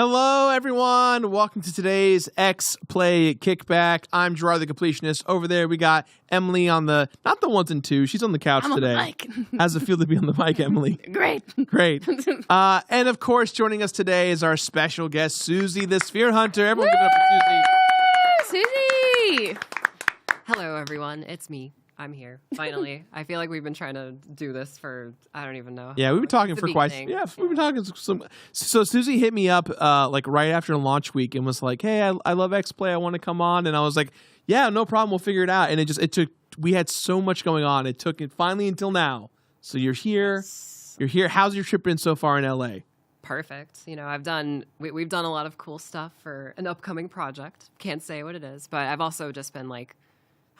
Hello, everyone. Welcome to today's Xplay Kickback. I'm Jirard, the completionist. Over there, we got Emily on the, not the ones and twos. She's on the couch today. On the mic. How's it feel to be on the mic, Emily? Great. Great. And of course, joining us today is our special guest, Susie, the Sphere Hunter. Everyone give it up for Susie. Susie! Hello, everyone. It's me. I'm here. Finally. I feel like we've been trying to do this for, I don't even know. Yeah, we've been talking It's for the quite. beginning. Yeah, we've been talking some. So Susie hit me up like right after launch week and was like, "Hey, I love Xplay. I want to come on." And I was like, "Yeah, no problem. We'll figure it out." And it took. We had so much going on. It took it finally until now. So you're here. Yes. You're here. How's your trip been so far in LA? Perfect. You know, we've done a lot of cool stuff for an upcoming project. Can't say what it is, but I've also just been like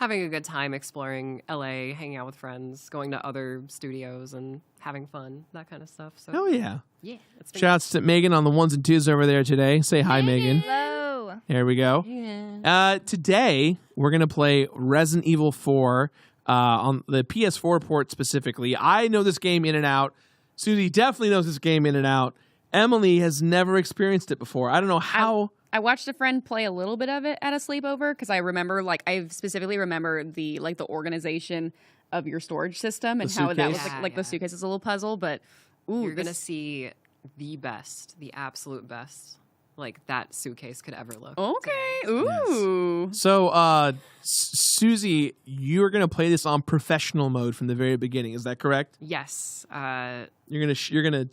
having a good time exploring LA, hanging out with friends, going to other studios and having fun, that kind of stuff. So Oh yeah. yeah. It's been Shouts to Megan on the ones and twos over there today. Say hi, Megan. Hello. There we go. yeah. Today we're gonna play Resident Evil 4 on the PS4 port specifically. I know this game in and out. Susie definitely knows this game in and out. Emily has never experienced it before. I don't know how. I watched a friend play a little bit of it at a sleepover because I remember, I specifically remember the organization of your storage system and The how that was suitcase? the suitcase is a little puzzle. But You're going to see the best, the absolute best, like that suitcase could ever look. okay, ooh, So, Susie, you're gonna play this on professional mode from the very beginning. Is that correct? Yes. You're gonna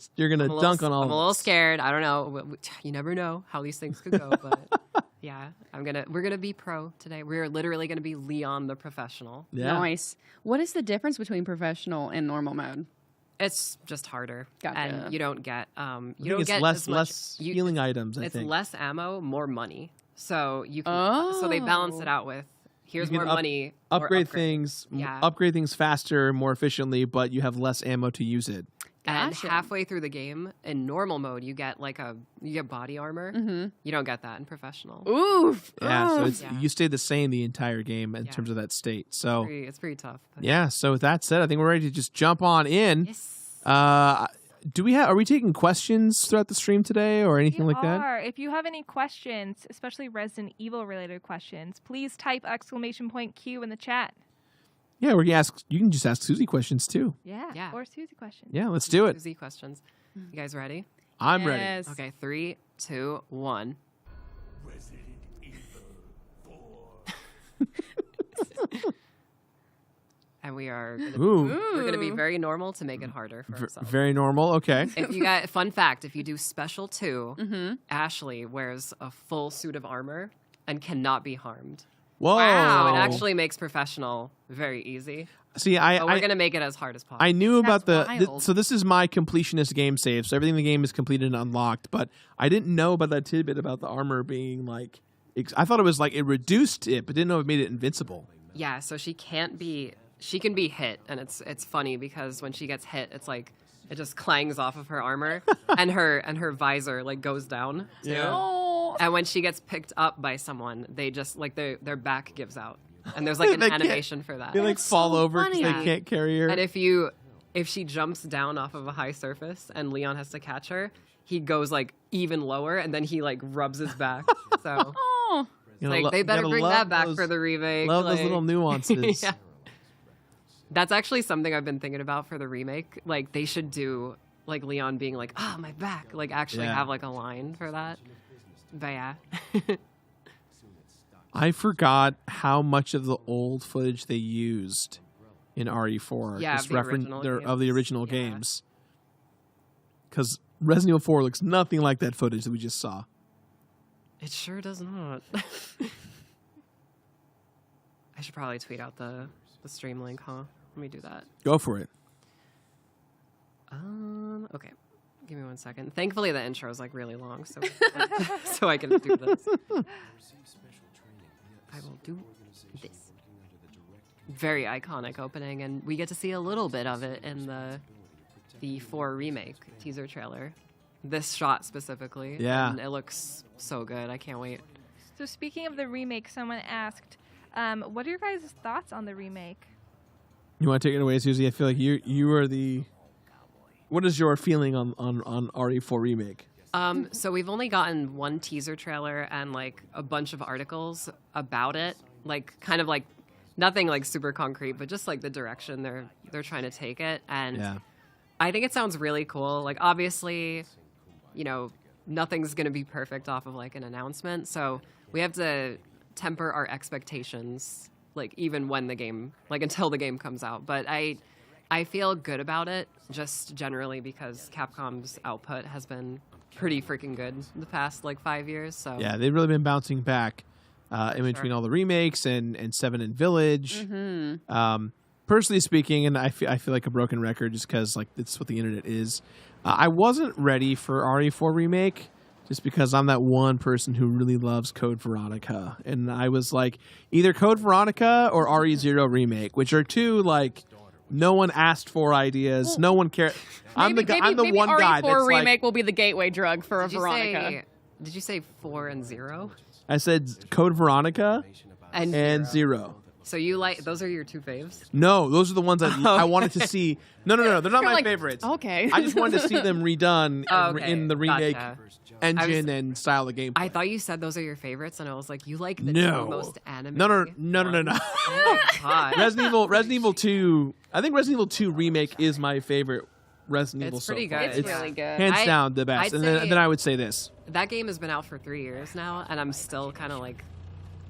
dunk on all. I'm of a little us. scared. I don't know. You never know how these things could go, but yeah, we're gonna be pro today. We're literally gonna be Leon the professional. Yeah. nice. What is the difference between professional and normal mode? It's just harder, Gotcha. and you don't get I you think don't it's get less as much, less healing items. I It's think. less ammo, more money. So you can. So they balance it out with here's You can more money. or upgrade upgrades. things, Yeah. upgrade things faster, more efficiently, but you have less ammo to use it. And Gotcha. halfway through the game, in normal mode, you get body armor. Mm-hmm. You don't get that in professional. Oof. Yeah, so it's, Yeah. you stay the same the entire game in Yeah. terms of that state. So It's pretty tough. But yeah. So with that said, I think we're ready to just jump on in. Yes. Are we taking questions throughout the stream today or anything like that? If you have any questions, especially Resident Evil related questions, please type !Q in the chat. Yeah, we can ask. You can just ask Susie questions too. Yeah. Or Susie questions. Yeah, let's do it. Susie questions. You guys ready? I'm ready. Yes. Okay, 3, 2, 1. Resident Evil 4. And we are Ooh, we're gonna be very normal to make it harder for ourselves. very normal. Okay. If you got fun fact, if you do special 2, Mm-hmm. Ashley wears a full suit of armor and cannot be harmed. Whoa. Wow. So it actually makes professional very easy. See, But we're gonna make it as hard as possible. I knew about That's the wild. so this is my completionist game save. So everything in the game is completed and unlocked, but I didn't know about that tidbit about the armor being like. I thought it was like it reduced it, but didn't know it made it invincible. Yeah, so she can be hit, and it's funny because when she gets hit, it's like it just clangs off of her armor, and her visor like goes down too. Yeah. Oh. And when she gets picked up by someone, they just like their back gives out, and there's like an They can't- animation for that. They like fall over because funny. they can't carry her. And if she jumps down off of a high surface and Leon has to catch her, he goes like even lower, and then he like rubs his back. So Oh. You like lo- they better gotta bring love that back those- for the remake. Love those like- little nuances. Yeah. That's actually something I've been thinking about for the remake. Like they should do like Leon being like, "Oh, my back." Like actually Yeah. have like a line for that. But yeah. I forgot how much of the old footage they used in RE4. Yeah, just of the original of the games. original Yeah. games. Because Resident Evil 4 looks nothing like that footage that we just saw. It sure does not. I should probably tweet out the stream link, huh? Let me do that. Go for it. Okay. Give me 1 second. Thankfully the intro is like really long, so so I can do this. I will do this. Very iconic opening, and we get to see a little bit of it in the 4 remake teaser trailer. This shot specifically. Yeah. And it looks so good. I can't wait. So speaking of the remake, someone asked, what are your guys' thoughts on the remake? You want to take it away, Susie? I feel like you are the... What is your feeling on RE4 Remake? So we've only gotten one teaser trailer and like a bunch of articles about it, like kind of like nothing like super concrete, but just like the direction they're trying to take it. And I think it sounds really cool. Like obviously, you know, nothing's going to be perfect off of like an announcement. So we have to temper our expectations, like even when the game, like until the game comes out. But I feel good about it just generally because Capcom's output has been pretty freaking good the past like 5 years. So yeah, they've really been bouncing back in between all the remakes and 7 and Village. Personally speaking, and I feel like a broken record just because like it's what the internet is. I wasn't ready for RE4 remake just because I'm that one person who really loves Code Veronica, and I was like either Code Veronica or RE0 remake, which are two like no one asked for ideas, no one cared. I'm the one guy that's RE4 remake like, will be the gateway drug for a Veronica. Did you say 4 and 0? I said Code Veronica and 0. So you like those are your two faves? No, those are the ones I wanted to see. No, they're not my favorites. Okay. I just wanted to see them redone in the remake Gotcha. engine and style of gameplay. I thought you said those are your favorites, and I was like, you like the No. two most anime? No. Oh my God. Resident Evil 2. I think Resident Evil 2 remake is my favorite Resident Evil. It's pretty so far. good. It's really good. Hands down the best. I'd And say- then I would say this. That game has been out for 3 years now, and I'm still kind of like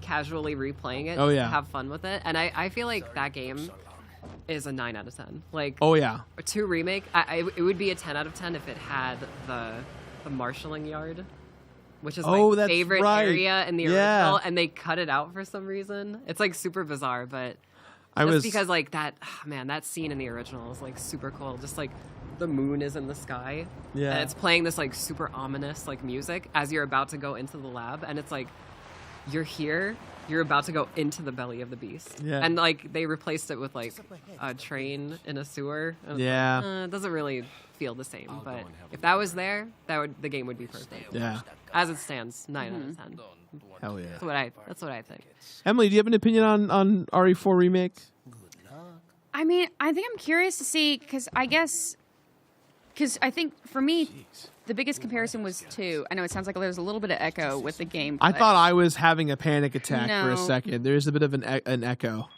casually replaying it Oh, to yeah. have fun with it. And I feel like that game is a 9 out of 10. Like, Oh yeah. a 2 remake, it would be a 10 out of 10 if it had the marshalling yard, which is Oh, my that's favorite right. area in the Yeah. original, and they cut it out for some reason. It's like super bizarre, but I just was because like that, man, that scene in the original is like super cool. Just like the moon is in the sky, Yeah. and it's playing this like super ominous like music as you're about to go into the lab, and it's like you're here, you're about to go into the belly of the beast, Yeah. and like they replaced it with like a train in a sewer. And it's Yeah. like, it doesn't really feel the same, but if that was there, the game would be perfect. Yeah. As it stands, 9 out of 10. Hell yeah. That's what I think. Emily, do you have an opinion on RE4 remake? I mean, I think I'm curious to see because I think for me, the biggest comparison was 2. I know it sounds like there's a little bit of echo with the game. I thought I was having a panic attack for a No. second. There's a bit of an echo.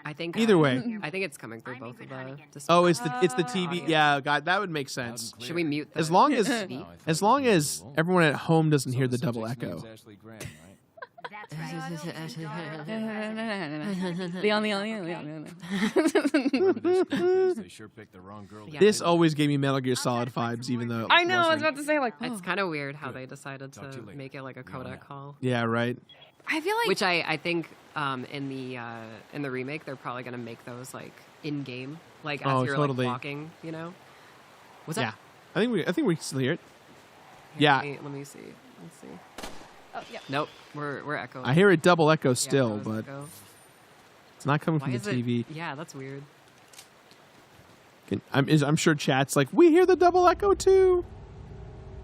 I think Either way. I think it's coming through both of the displays. Oh, it's the TV. Yeah, God, that would make sense. Should we mute the As long as everyone at home doesn't hear the double echo. They sure picked the wrong girl. Yeah. This always gave me Metal Gear Solid vibes, even though I know. I was about to say like, It's kind of weird how they decided to make it like a codec call, yeah, right. I feel like which I think in the remake they're probably gonna make those like in game, like as Oh, you're totally. like walking, you know. Was Yeah, that? I think we can still hear it. Here, Yeah. Let me see. Let's see. Oh, yeah. Nope. We're echoing. I hear a double echo Yeah, still, that was but echo. it's not coming Why from the is it? TV. Yeah, that's weird. I'm sure chat's like, we hear the double echo too.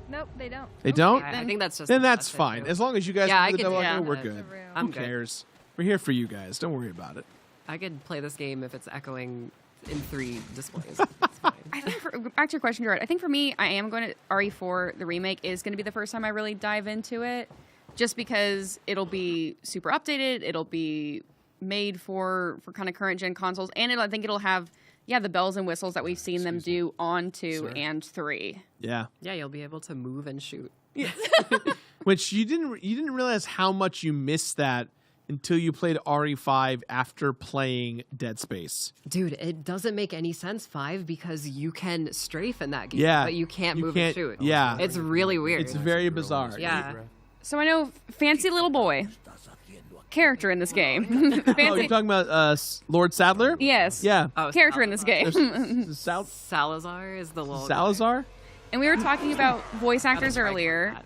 Nope, they don't. They don't. I think that's just. Then that's it, fine. too. As long as you guys Yeah, hear I the could- double yeah. echo, we're That's good. the room. I'm Who good. cares? We're here for you guys. Don't worry about it. I could play this game if it's echoing in 3 displays. It's fine. I think back to your question, Jirard. I think for me, I am going to RE4. The remake is going to be the first time I really dive into it, just because it'll be super updated. It'll be made for kind of current gen consoles, and I think it'll have the bells and whistles that we've seen them do on 2 and 3. Yeah. Yeah, you'll be able to move and shoot. Which you didn't realize how much you missed that until you played RE5 after playing Dead Space. Dude, it doesn't make any sense, 5, because you can strafe in that game, Yeah. but you can't You move can't- and shoot. yeah. It's really weird. It's very bizarre. yeah. So I know fancy little boy character in this game. Oh, fancy, you're talking about Lord Sadler? yes. Yeah. Oh, Character in this game. Salazar is the little Salazar? And we were talking about voice guy. actors earlier.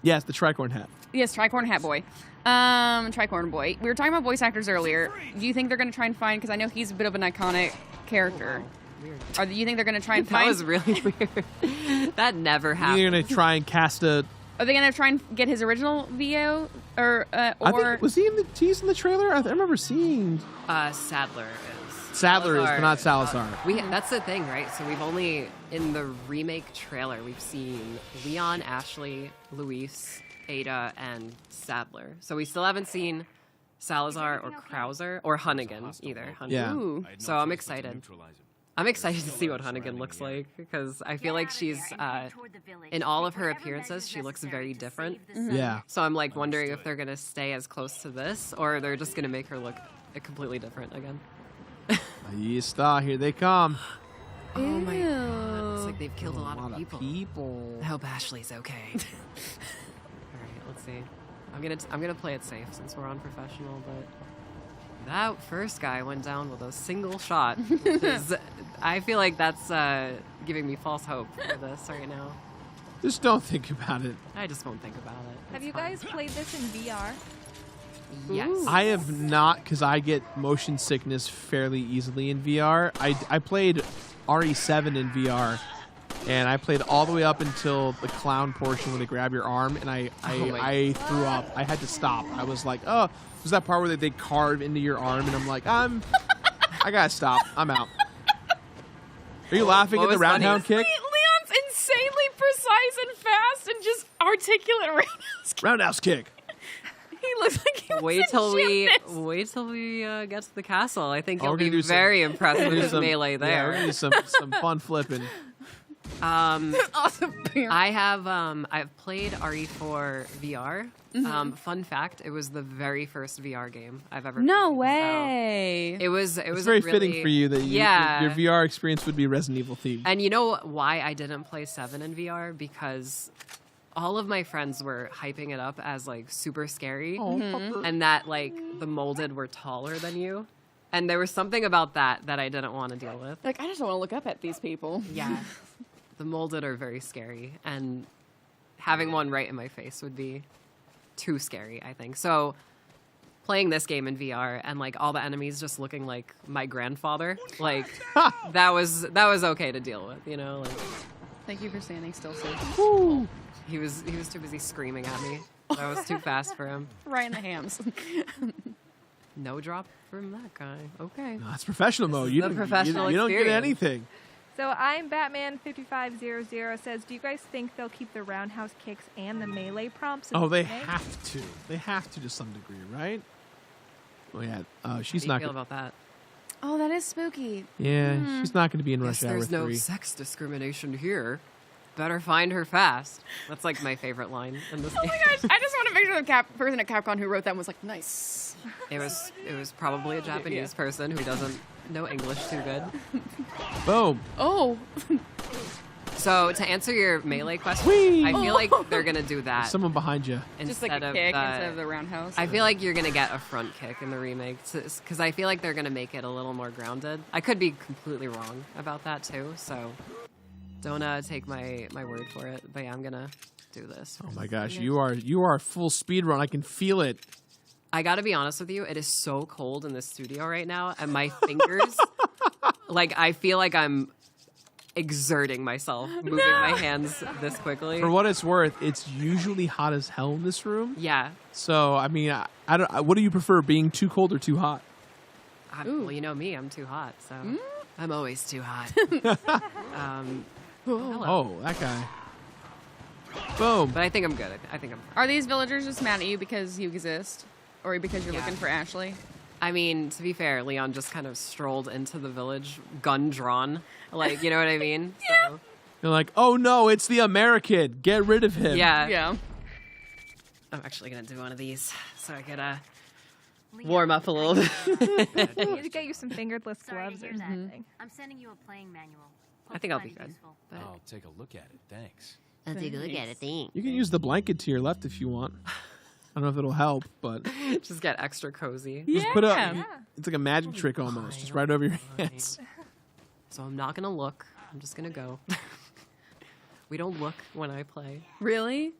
Yes, the tricorn hat. Yes, Tricorn Hat Boy. Tricorn Boy. We were talking about voice actors earlier. Do you think they're going to try and find, because I know he's a bit of an iconic character. Weird. Or do you think they're going to try and That find... was really weird. That never happened. You're going to try and cast a... Are they going to try and get his original VO? I think, was he in the tease in the trailer? I remember seeing... Sadler is. Sadler is, but not Salazar. That's the thing, right? So we've only, in the remake trailer, we've seen Leon, Ashley, Luis, Ada, and Sadler. So we still haven't seen Salazar or Krauser or Hunnigan either. Hunnigan. Yeah. Ooh. So I'm excited. I'm excited to see what Hunnigan looks like because I feel like she's, in all of her appearances, she looks very different. Yeah. So I'm like wondering if they're going to stay as close to this or they're just going to make her look completely different again. Ahí está. Here they come. Oh my god. It's like they've killed a lot of people. people. I hope Ashley's okay. All right, let's see. I'm gonna play it safe since we're on professional, but that first guy went down with a single shot. I feel like that's giving me false hope for this right now. Just don't think about it. I just won't think about it. Have It's you fine. guys played this in VR? Yes. I have not, because I get motion sickness fairly easily in VR. I played RE7 in VR, and I played all the way up until the clown portion where they grab your arm, and I threw up. I had to stop. I was like, oh, was that part where they carve into your arm, and I'm like, I gotta stop. I'm out. Are you laughing at the roundhouse kick? Leon's insanely precise and fast and just articulate roundhouse kick. Roundhouse kick. He looks like he was Wait a till we get to the castle. I think Oh, you'll we're gonna be do some- very impressed with Do his some- melee Yeah, we're there. gonna do some fun flipping. awesome. I've played RE4 VR. Fun fact: it was the very first VR game I've ever. No played. way. So it was It's very really, fitting for you that your VR experience would be Resident Evil themed. And you know why I didn't play 7 in VR? Because all of my friends were hyping it up as like super scary, and that like the molded were taller than you, and there was something about that I didn't want to deal with. Like, I just don't want to look up at these people. Yeah, the molded are very scary, and having one right in my face would be too scary, I think. So playing this game in VR and like all the enemies just looking like my grandfather, like that was okay to deal with, you know. Like Thank you for standing still, Sue. he was too busy screaming at me. That was too fast for him. Right in the hams. No drop from that guy. Okay. No, that's professional mode. the professional you don't get experience. anything. So I'm Batman5500 says, do you guys think they'll keep the roundhouse kicks and the melee prompts? in Oh, the they remake? have to. They have to some degree, right? Oh yeah. She's How do not. you feel Gonna, about that? Oh, that is spooky. yeah, she's not going to be in Rush Hour There's no 3. sex discrimination here. Better find her fast. That's like my favorite line in this game. Oh my gosh, I just want to picture the person at Capcom who wrote that and was like, nice. It was probably a Japanese person who doesn't know English too good. Boom. Oh. So to answer your melee question, Whee! I feel like they're gonna do that Someone behind you. Just like a of kick the- instead of the roundhouse. I feel like you're gonna get a front kick in the remake because I feel like they're gonna make it a little more grounded. I could be completely wrong about that too, so don't take my word for it. But yeah, I'm gonna do this. Oh my gosh, you are full speed run. I can feel it. I gotta be honest with you, it is so cold in the studio right now, and my fingers, like I feel like I'm exerting myself, moving my hands this quickly. For what it's worth, it's usually hot as hell in this room. Yeah. So I mean, I don't. What do you prefer, being too cold or too hot? Well, you know me, I'm too hot, so I'm always too hot. Hello. Oh, that guy. Boom. But I think I'm good. I think I'm. Are these villagers just mad at you because you exist? Or because you're Yeah. looking for Ashley? I mean, to be fair, Leon just kind of strolled into the village, gun drawn. Like, you know what I mean? Yeah. So, You're like, oh no, it's the American. Get rid of him. yeah. Yeah. I'm actually gonna do one of these so I could warm up a little bit. You need to get you some fingerless Sorry to gloves or hear that. something. I'm sending you a playing manual. I think I'll be good. Useful. But I'll take a look at it. Thanks. I'll take a look at it. Thanks. You can use the blanket to your left if you want. I don't know if it'll help, but Just get extra cozy. just put up. Yeah. It's like a magic trick almost, just right over your hands. So I'm not gonna look. I'm just gonna go. We don't look when I play. Really?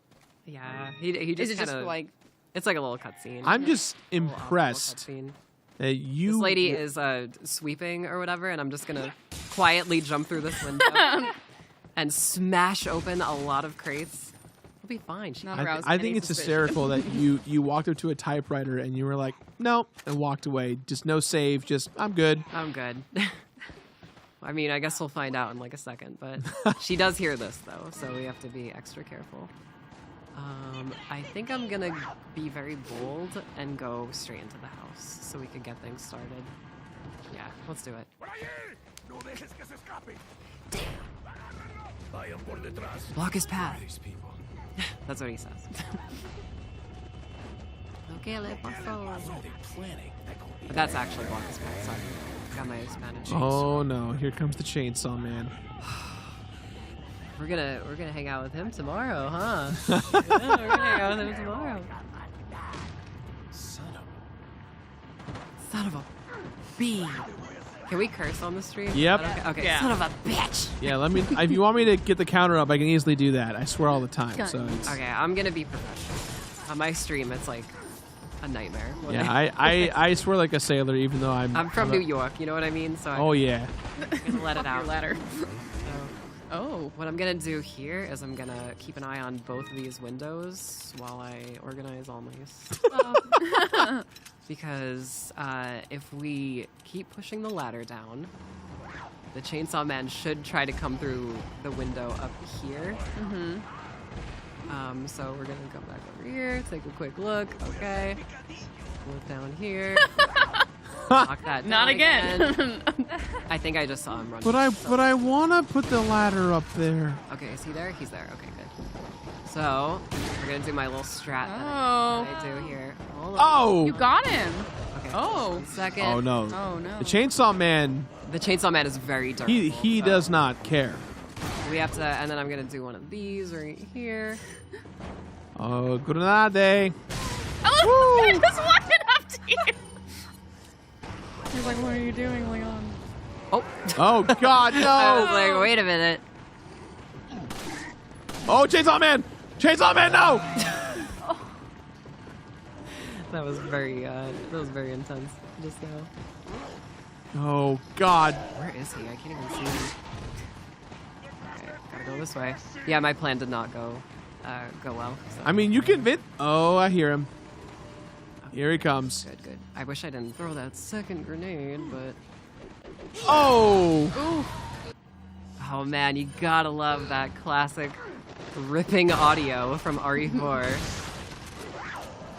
Yeah. He Is just it just kind of like... It's like a little cutscene. I'm just A little impressed cutscene. that you. This lady is sweeping or whatever, and I'm just gonna quietly jump through this window and smash open a lot of crates. She'll be fine. She Not can- arouse I any think it's suspicion. hysterical that you walked up to a typewriter and you were like, no, and walked away. Just no save. Just I'm good. I'm good. I mean, I guess we'll find out in like a second, but she does hear this though, so we have to be extra careful. I think I'm gonna be very bold and go straight into the house so we can get things started. Yeah, let's do it. Block his path. These people. That's what he says. Okay, let me fall. What are they planning? But that's actually block his path. Sorry, got my Spanish. Oh no! Here comes the chainsaw man. We're gonna hang out with him tomorrow, huh? Yeah, we're gonna hang out with him tomorrow. Son of a bee. Can we curse on the stream? Yep. Okay. Yeah. Son of a bitch. Yeah, let me. If you want me to get the counter up, I can easily do that. I swear all the time. So it's, Okay, I'm gonna be professional. On my stream, it's like a nightmare. when yeah, I swear like a sailor, even though I'm from New York. You know what I mean? So Oh yeah. I'm gonna let it out. Your ladder. So, Oh. what I'm gonna do here is I'm gonna keep an eye on both of these windows while I organize all my stuff. Because if we keep pushing the ladder down, the chainsaw man should try to come through the window up here. So we're gonna come back over here, take a quick look. Okay. Look down here. Knock that down Not again. I think I just saw him run. But I wanna put the ladder up there. Okay, is he there? He's there. Okay, good. So we're gonna do my little strat that Oh. I do here. Hold on. Oh. You got him. Okay. Oh. 1 second. Oh no. Oh no. The chainsaw man. The chainsaw man is very durable. He so does not care. We have to, and then I'm gonna do one of these right here. Oh, grenade. Oh, I just walking up to you. He's like, what are you doing, Leon? Oh. Oh God, I was no! like, wait a minute. Oh, chainsaw man! Chainsaw man, no! That was very intense just now. Oh God. Where is he? I can't even see him. Okay, gotta go this way. Yeah, my plan did not go well. So. I mean, you can fit. Oh, I hear him. Here he comes. Good. I wish I didn't throw that second grenade, but Oh! oh man, you gotta love that classic ripping audio from RE4.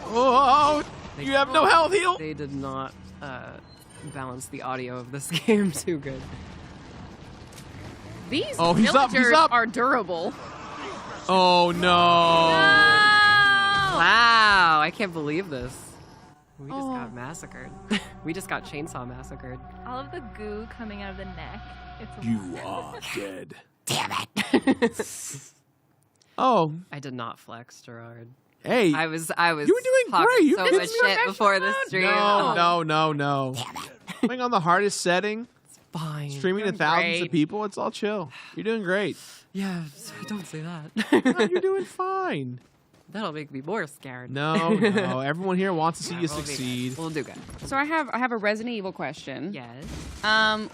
Oh! You have no health, heal. They did not balance the audio of this game too good. These Oh, he's up, villagers he's up. are durable. Oh no! Wow, I can't believe this. We just Oh. got massacred. We just got chainsaw massacred. All of the goo coming out of the neck. It's You are dead. Damn it! Oh, I did not flex, Jirard. hey. I was. You were doing talking great. You so did much some shit before the stream. No. Playing on the hardest setting, Fine. streaming to Doing thousands of great. people. It's all chill. You're doing great. Yeah, don't say that. No, you're doing fine. That'll make me more scared. No. Everyone here wants to see you We'll be good. succeed. We'll do good. So I have a Resident Evil question. Yes.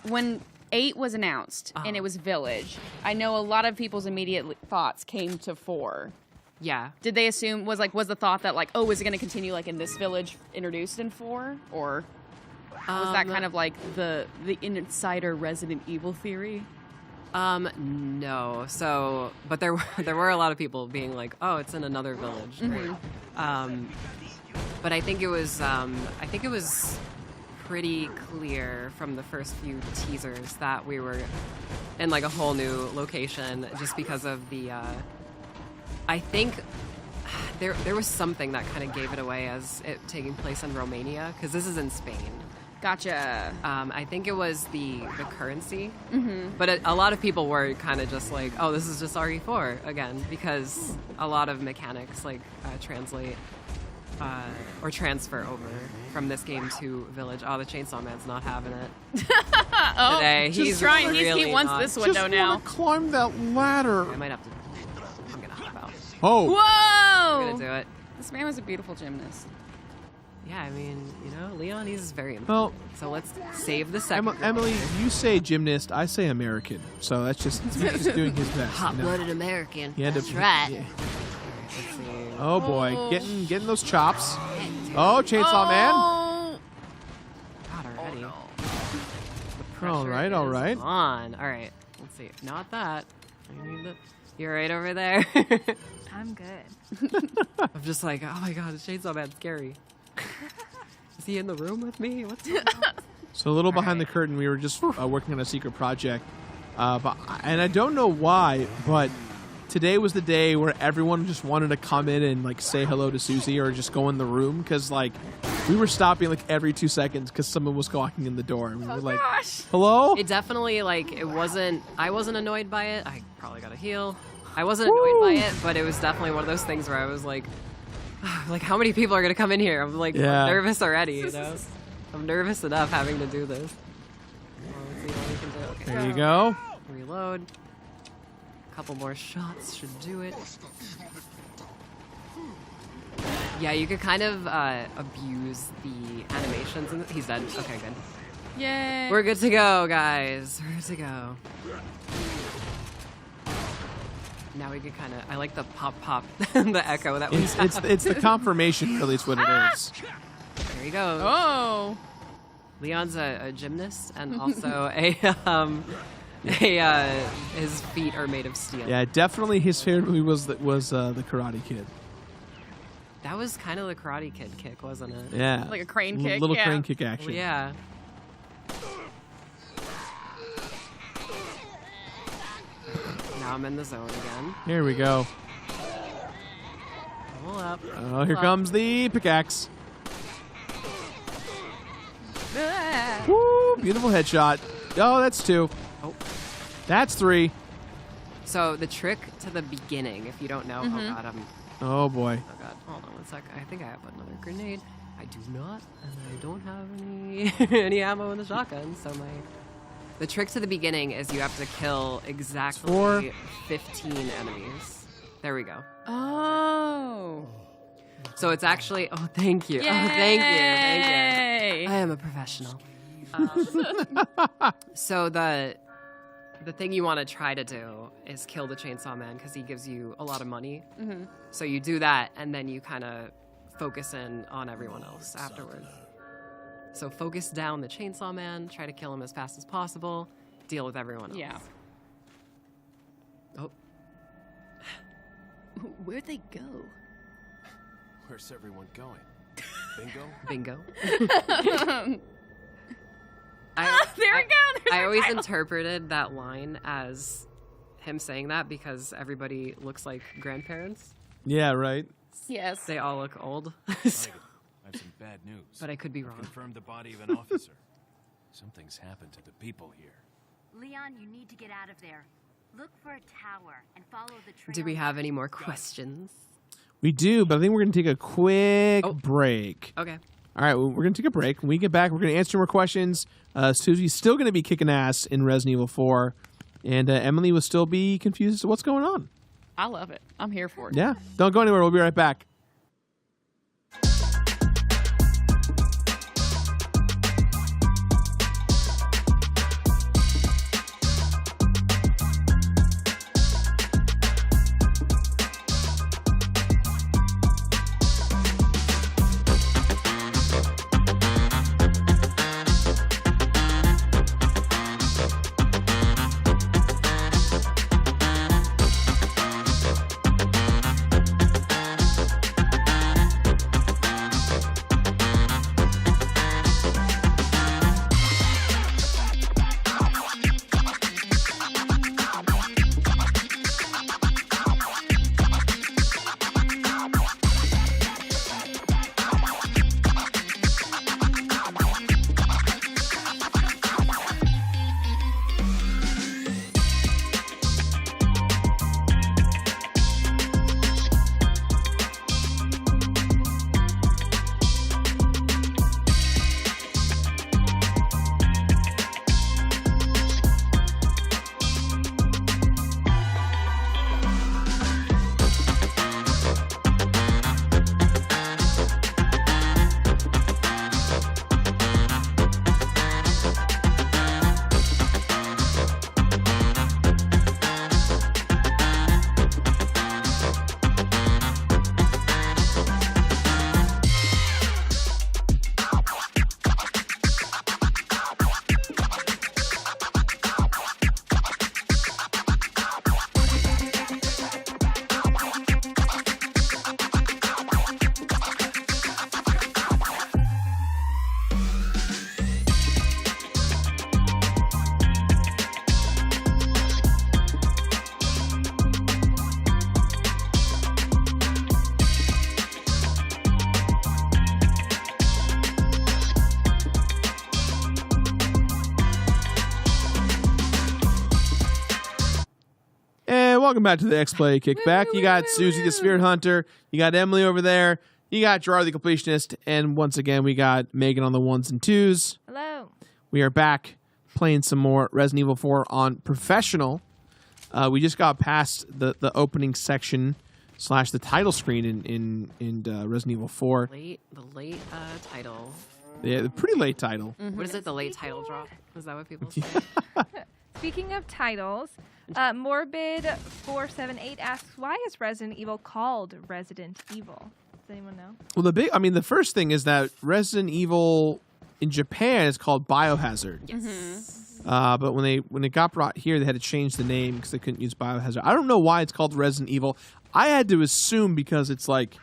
When 8 was announced and it was Village, I know a lot of people's immediate thoughts came to 4. Yeah. Did they assume was the thought that like, oh, is it going to continue like in this village introduced in 4, or was that kind of like the insider Resident Evil theory? No. So, but there were a lot of people being like, "Oh, it's in another village." Right? But I think it was pretty clear from the first few teasers that we were in like a whole new location, just because of the. I think there was something that kind of gave it away as it taking place in Romania, because this is in Spain. Gotcha. I think it was the currency, but a lot of people were kind of just like, "Oh, this is just RE4 again," because a lot of mechanics like translate or transfer over from this game to Village. Oh, the Chainsaw Man's not having it Oh, today. he's trying. Really he wants not. this window now. Just climb that ladder. I might have to. I'm gonna hop out. Oh. I'm Whoa! gonna do it. This man was a beautiful gymnast. Yeah, I mean, Leon, he's very Well, important. So let's save the second. Emily, you say gymnast, I say American. So that's just he's doing his best. you know? Hot-blooded American. He had to- That's right. yeah. Let's see. Oh boy, getting those chops. Oh, Chainsaw Man. God, already. The All pressure right, all is right. On. All right. Let's see. Not that. I need to... You're right over there. I'm good. I'm just like, oh my god, is Chainsaw Man scary? Is he in the room with me? What's going on? So a little All behind the right. curtain, we were just working on a secret project, and I don't know why, but today was the day where everyone just wanted to come in and like say hello to Susie or just go in the room because like we were stopping like every 2 seconds because someone was walking in the door and we were like, hello? It definitely, like, it wasn't... I wasn't annoyed by it. I probably got a heal. I wasn't annoyed by it, but it was definitely one of those things where I was like, how many people are going to come in here? I'm like, Yeah. I'm nervous already, you know? I'm nervous enough having to do this. Well, let's see what we can do. Okay. There you go. Reload. A couple more shots should do it. Yeah, you could kind of abuse the animations. He's dead. Okay, good. Yay. We're good to go, guys. We're good to go. Now we could kind of... I like the pop, the echo that we have. It's the confirmation, really, is what it is. There he goes. Oh. Leon's a gymnast and also his feet are made of steel. Yeah, definitely his favorite movie was the Karate Kid. That was kind of the Karate Kid kick, wasn't it? Yeah. Like a crane kick, Little yeah. crane kick action. Yeah. Now I'm in the zone again. Here we go. Pull up. Oh, here comes the pickaxe. Ah. Woo! Beautiful headshot. Oh, that's 2. Oh. That's 3. So the trick to the beginning, if you don't know, Mm-hmm. oh god, Oh boy. oh god, hold on one sec. I think I have another grenade. I do not, and I don't have any any ammo in the shotgun. So the trick to the beginning is you have to kill exactly 4. 15 enemies. There we go. Oh. So it's actually. Oh, thank you. Yay. Oh, thank you. I am a professional. So the thing you want to try to do is kill the Chainsaw Man because he gives you a lot of money. Mm-hmm. So you do that, and then you kind of focus in on everyone else afterward. So focus down the Chainsaw Man, try to kill him as fast as possible, deal with everyone else. Yeah. Oh, Where'd they go? Where's everyone going? Bingo? bingo. There we go. There's I our always title. interpreted that line as him saying that because everybody looks like grandparents. Yeah, right. Yes. They all look old. So- I have some bad news. but I could be I've wrong. confirmed the body of an officer. Something's happened to the people here. Leon, you need to get out of there. Look for a tower and follow the trail. Do we have any more questions? We do, but I think we're going to take a quick Oh. break. Okay. All right, well, we're going to take a break. When we get back, we're going to answer more questions. Susie's still going to be kicking ass in Resident Evil 4, and Emily will still be confused as to what's going on. I love it. I'm here for it. Yeah, don't go anywhere. We'll be right back. Welcome back to the Xplay Kickback. You got Susie the Spirit Hunter. You got Emily over there. You got Jirard the Completionist. And once again, we got Megan on the 1s and 2s. Hello. We are back playing some more Resident Evil 4 on Professional. We just got past the opening section / the title screen in Resident Evil 4. The late title. Yeah, the pretty late title. What is it? The late title drop? Is that what people say? Speaking of titles, Morbid478 asks, why is Resident Evil called Resident Evil? Does anyone know? Well, the first thing is that Resident Evil in Japan is called Biohazard. Yes. But when it got brought here, they had to change the name because they couldn't use Biohazard. I don't know why it's called Resident Evil. I had to assume because it's like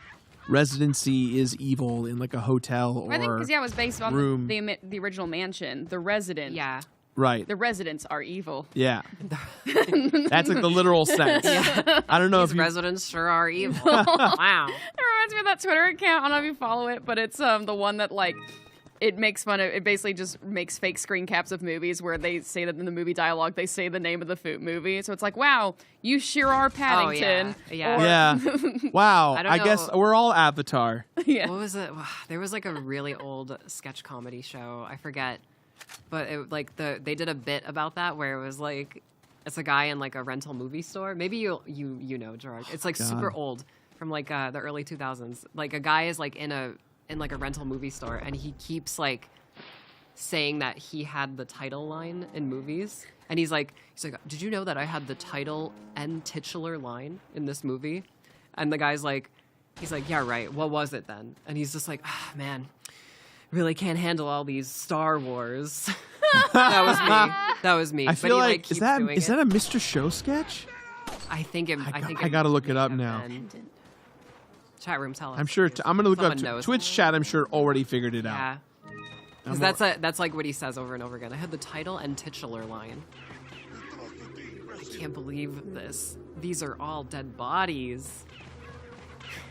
residency is evil in like a hotel or I think because it was based on room. the original mansion, the resident. Yeah. Right. The residents are evil. Yeah. That's like the literal sense. Yeah. I don't know These if you... residents sure are evil. Wow. It reminds me of that Twitter account. I don't know if you follow it, but it's the one that like it makes fun of. It basically just makes fake screen caps of movies where they say that in the movie dialogue they say the name of the movie. So it's like, wow, you sure are Paddington. Oh, yeah. Or- Yeah. Wow. I don't I guess know. we're all Avatar. Yeah. What was it? There was like a really old sketch comedy show. I forget. But it, like they did a bit about that where it was like it's a guy in like a rental movie store. Maybe you know, Jirard. It's like super old from like the early 2000s. Like a guy is like in like a rental movie store and he keeps like saying that he had the title line in movies. And he's like, did you know that I had the title and titular line in this movie? And the guy's like, he's like, yeah, right. What was it then? And he's just like, man, really can't handle all these Star Wars. That was me. That was me. I feel But he, like keeps is doing that it. a Mr. Show sketch? I think I gotta look it may up have now. been. Chat room, tell us. I'm sure. I'm gonna look Someone up knows. Twitch chat. I'm sure already figured it out. Yeah. Because that's like what he says over and over again. I had the title and titular line. I can't believe this. These are all dead bodies.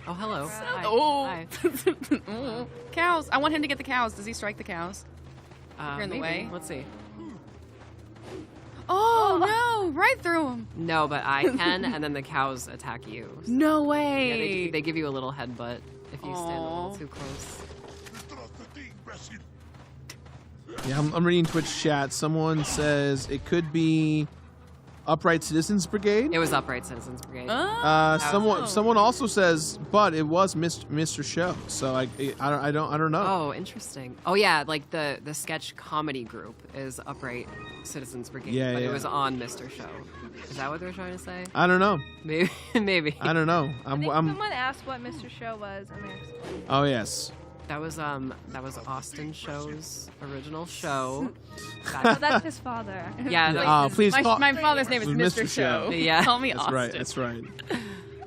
Oh, hello. Hi. Oh. Hi. Oh. Cows. I want him to get the cows. Does he strike the cows? You're in the Maybe. way. Let's see. Oh no! Right through him. No, but I can, and then the cows attack you. So, No yeah, way. they give you a little headbutt if you stand a Aw. little too close. Yeah, I'm reading Twitch chat. Someone says it could be Upright Citizens Brigade. It was Upright Citizens Brigade. Someone also says, but it was Mr. Show. So I don't know. Oh, interesting. Oh yeah, like the sketch comedy group is Upright Citizens Brigade, Yeah, but yeah. it was on Mr. Show. Is that what they're trying to say? I don't know. Maybe. Maybe. I don't know. I think someone asked what Mr. Show was, and they explained. Oh yes. That was Austin Show's original show. Oh, that's his father. Yeah. Please call. My father's name is Mr. Mr. Show. Yeah. Call me That's Austin. right. That's right.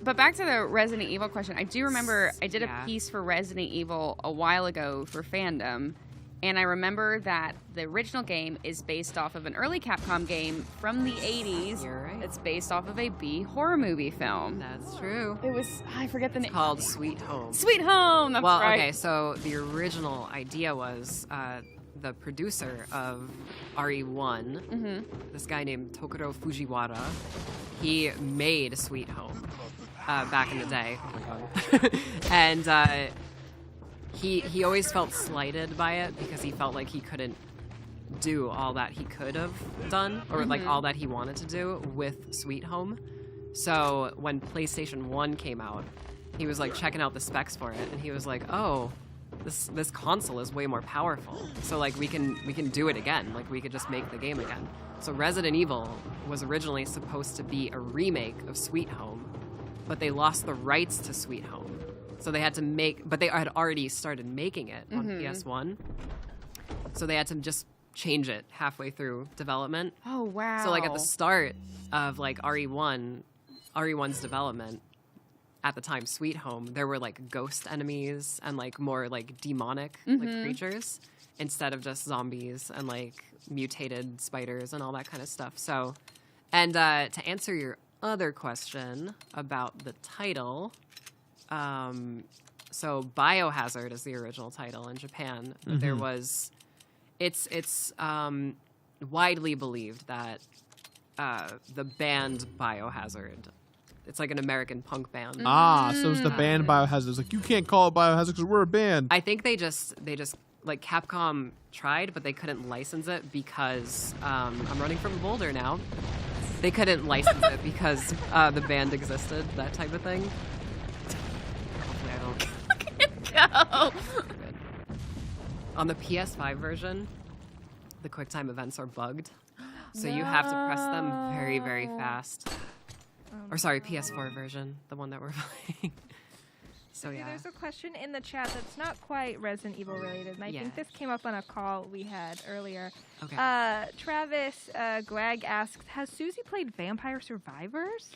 But back to the Resident Evil question. I do remember I did Yeah. a piece for Resident Evil a while ago for Fandom, and I remember that the original game is based off of an early Capcom game from the 80s. You're right. It's based off of a B horror movie film. That's true. It was, I forget the name. Called Sweet Home. Sweet Home. That's Well, right. okay, so the original idea was the producer of RE1, this guy named Tokuro Fujiwara, he made Sweet Home back in the day. Oh my god. And he always felt slighted by it because he felt like he couldn't do all that he could have done or like all that he wanted to do with Sweet Home. So when PlayStation 1 came out, he was like checking out the specs for it and he was like, "Oh, this console is way more powerful. So like we can do it again. Like we could just make the game again." So Resident Evil was originally supposed to be a remake of Sweet Home, but they lost the rights to Sweet Home. So they had to but they had already started making it on PS1. So they had to just change it halfway through development. Oh, wow. So like at the start of like RE1's development, at the time Sweet Home, there were like ghost enemies and like more like demonic like creatures instead of just zombies and like mutated spiders and all that kind of stuff. So, and to answer your other question about the title, so Biohazard is the original title in Japan, but there was, it's widely believed that the band Biohazard it's like an American punk band. So it's the band Biohazard. It's like, you can't call it Biohazard because we're a band. I think they just like Capcom tried, but they couldn't license it because I'm running from a boulder now. They couldn't license it because the band existed, that type of thing. Hopefully I don't. Go. On the PS5 version, the QuickTime events are bugged, so you have to press them very, very fast. Or sorry, PS4 version, the one that we're playing. So yeah. There's a question in the chat that's not quite Resident Evil related, and I think this came up on a call we had earlier. Okay. Travis Glag asks, has Susie played Vampire Survivors?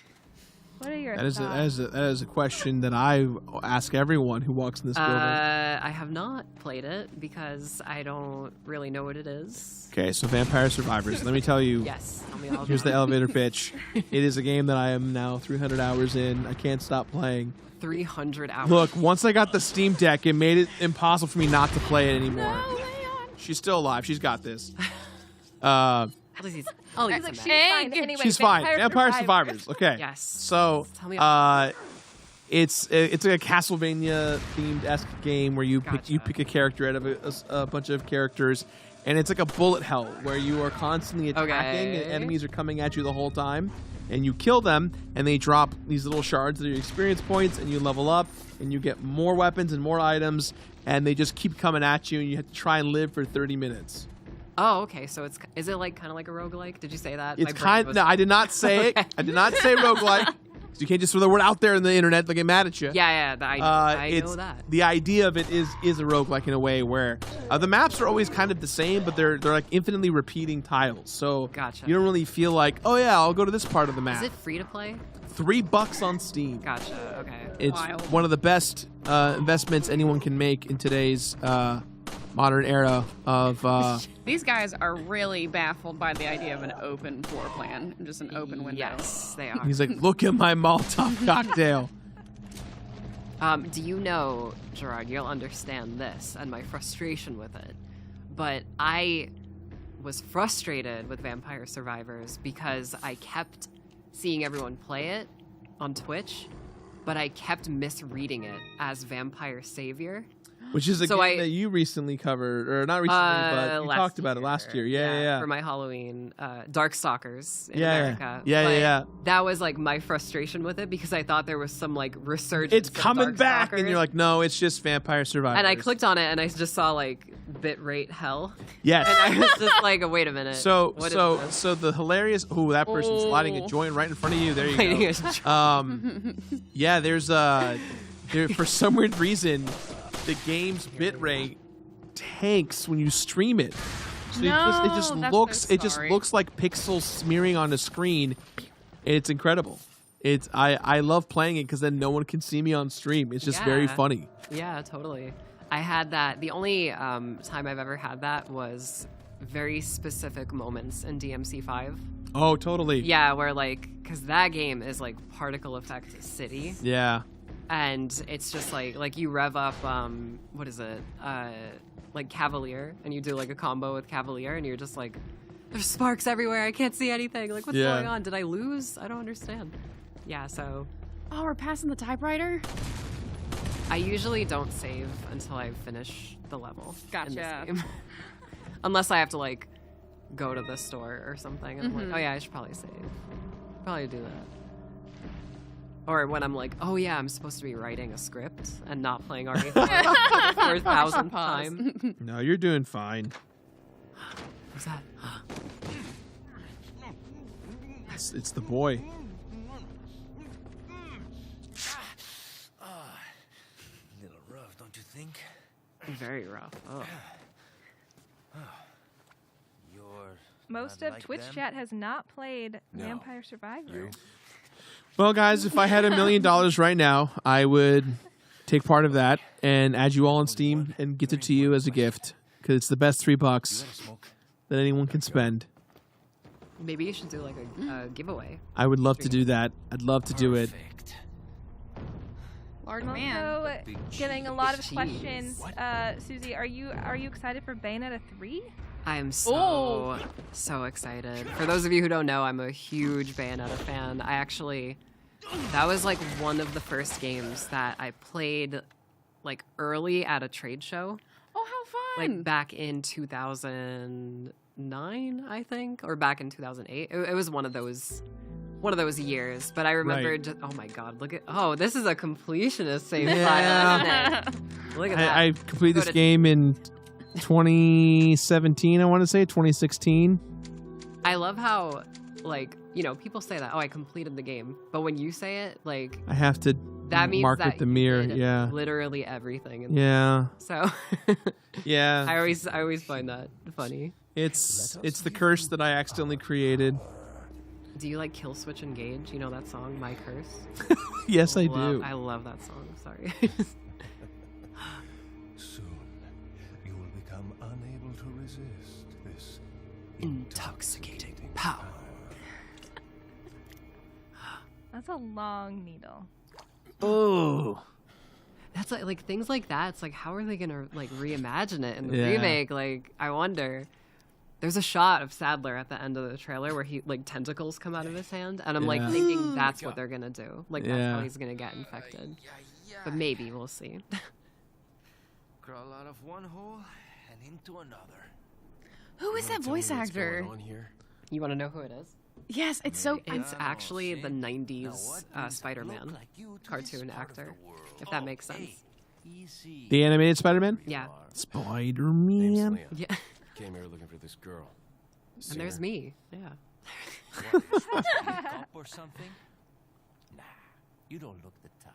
What are your thoughts? That is a question that I ask everyone who walks in this building. I have not played it because I don't really know what it is. Okay, so Vampire Survivors. Let me tell you. Yes. Tell me all Here's the about elevator pitch. It is a game that I am now 300 hours in. I can't stop playing. 300 hours. Look, once I got the Steam Deck, it made it impossible for me not to play it anymore. No, Leon. She's still alive. She's got this. At least he's. I'll eat Like, some she's egg. fine. Anyway, She's fine. Vampire Survivors. Okay. Yes. So, Tell me about it's like a Castlevania themed-esque game where you pick a character out of a bunch of characters, and it's like a bullet hell where you are constantly attacking, and enemies are coming at you the whole time, and you kill them, and they drop these little shards that are your experience points, and you level up, and you get more weapons and more items, and they just keep coming at you, and you have to try and live for 30 minutes. Oh, okay. So is it like kind of like a roguelike? Did you say that? It's kind. No, I did not say it. I did not say roguelike. You can't just throw the word out there in the internet. They'll get mad at you. Yeah. I know that. The idea of it is a roguelike in a way where the maps are always kind of the same, but they're like infinitely repeating tiles. So Gotcha. you don't really feel like, oh yeah, I'll go to this part of the map. Is it free to play? $3 on Steam. Gotcha. Okay. It's Wild. one of the best investments anyone can make in today's modern era of. These guys are really baffled by the idea of an open floor plan, just an open window. Yes, they are. He's like, look at my Molotov cocktail. Do you know, Jirard, you'll understand this and my frustration with it, but I was frustrated with Vampire Survivors because I kept seeing everyone play it on Twitch, but I kept misreading it as Vampire Savior. Which is a game that you recently covered, or not recently, but you talked about it last year. Yeah. For my Halloween, Darkstalkers in Yeah. America. Yeah. That was like my frustration with it because I thought there was some like resurgence. It's of coming back, and Darkstalkers. you're like, no, it's just Vampire Survivors. And I clicked on it and I just saw like bitrate hell. Yes. And I was just like, wait a minute. So what is this? so the hilarious. Oh, that person's lighting a joint right in front of you. There you Lighting go. a joint. Yeah, there's there for some weird reason, the game's bitrate tanks when you stream it. So it just that's looks so sorry. like pixels smearing on the screen. It's incredible. I love playing it because then no one can see me on stream. It's just very Yeah. funny. Yeah, totally. I had that. The only time I've ever had that was very specific moments in DMC5. Oh, totally. Yeah, where like, because that game is like particle effect city. Yeah. And it's just like you rev up, what is it? Like Cavalier, and you do like a combo with Cavalier, and you're just like, there's sparks everywhere. I can't see anything. Like, what's going on? Did I lose? I don't understand. Yeah, so. Oh, we're passing the typewriter? I usually don't save until I finish the level. In this Gotcha. game. Unless I have to like go to the store or something. And I'm like, oh yeah, I should probably save. Probably do that. Or when I'm like, oh yeah, I'm supposed to be writing a script and not playing RE4 for the 4,000th time. No, you're doing fine. What's that? It's the boy. Little rough, don't you think? Very rough. Oh. You're Most not of like Twitch them? chat has not played No. Vampire Survivors. Well, guys, if I had $1 million right now, I would take part of that and add you all on Steam and get it to you as a gift because it's the best $3 You gotta smoke. that anyone can spend. Maybe you should do like a giveaway. I would love to do that. I'd love to do it. Perfect. Large I'm man. also Big getting a lot of cheese. questions. Susie, are you excited for Bayonetta 3? I am so excited. For those of you who don't know, I'm a huge Bayonetta fan. I actually That was like one of the first games that I played like early at a trade show. Oh, how fun! Like back in 2009, I think, or back in 2008. It was one of those years. But I remembered, oh my god, this is a completionist save file, isn't it? Look at that. I completed this game in 2017. I want to say 2016. I love how, like, you know, people say that, oh, I completed the game, but when you say it, like, I have to that means mark that with the you mirror. did Yeah. literally everything. So Yeah. I always find that funny. It's the curse that I accidentally created. Do you like Kill Switch Engage? You know that song, My Curse? Yes, I do. I love that song. Sorry. Soon, you will become unable to resist this Intoxicating power. That's a long needle. Oh. That's like things like that. It's like, how are they gonna like reimagine it in the Yeah. remake? Like, I wonder. There's a shot of Sadler at the end of the trailer where he like tentacles come out of his hand, and I'm like Yeah. thinking that's what they're gonna do. Like that's Yeah. how he's gonna get infected. But maybe we'll see. Crawl out of one hole and into another. Who is that voice actor? on here. You want to know who it is? Yes, it's so. It's actually the Now 90s what brings Spider-Man look like you to cartoon this part of actor, the world? if that makes Hey, sense. easy. The animated Spider-Man? Yeah. Name's Spider-Man. Leon. Yeah. Came here looking for this girl. And there's me. Yeah. What, you supposed to be a cop or something? Nah, you don't look the type.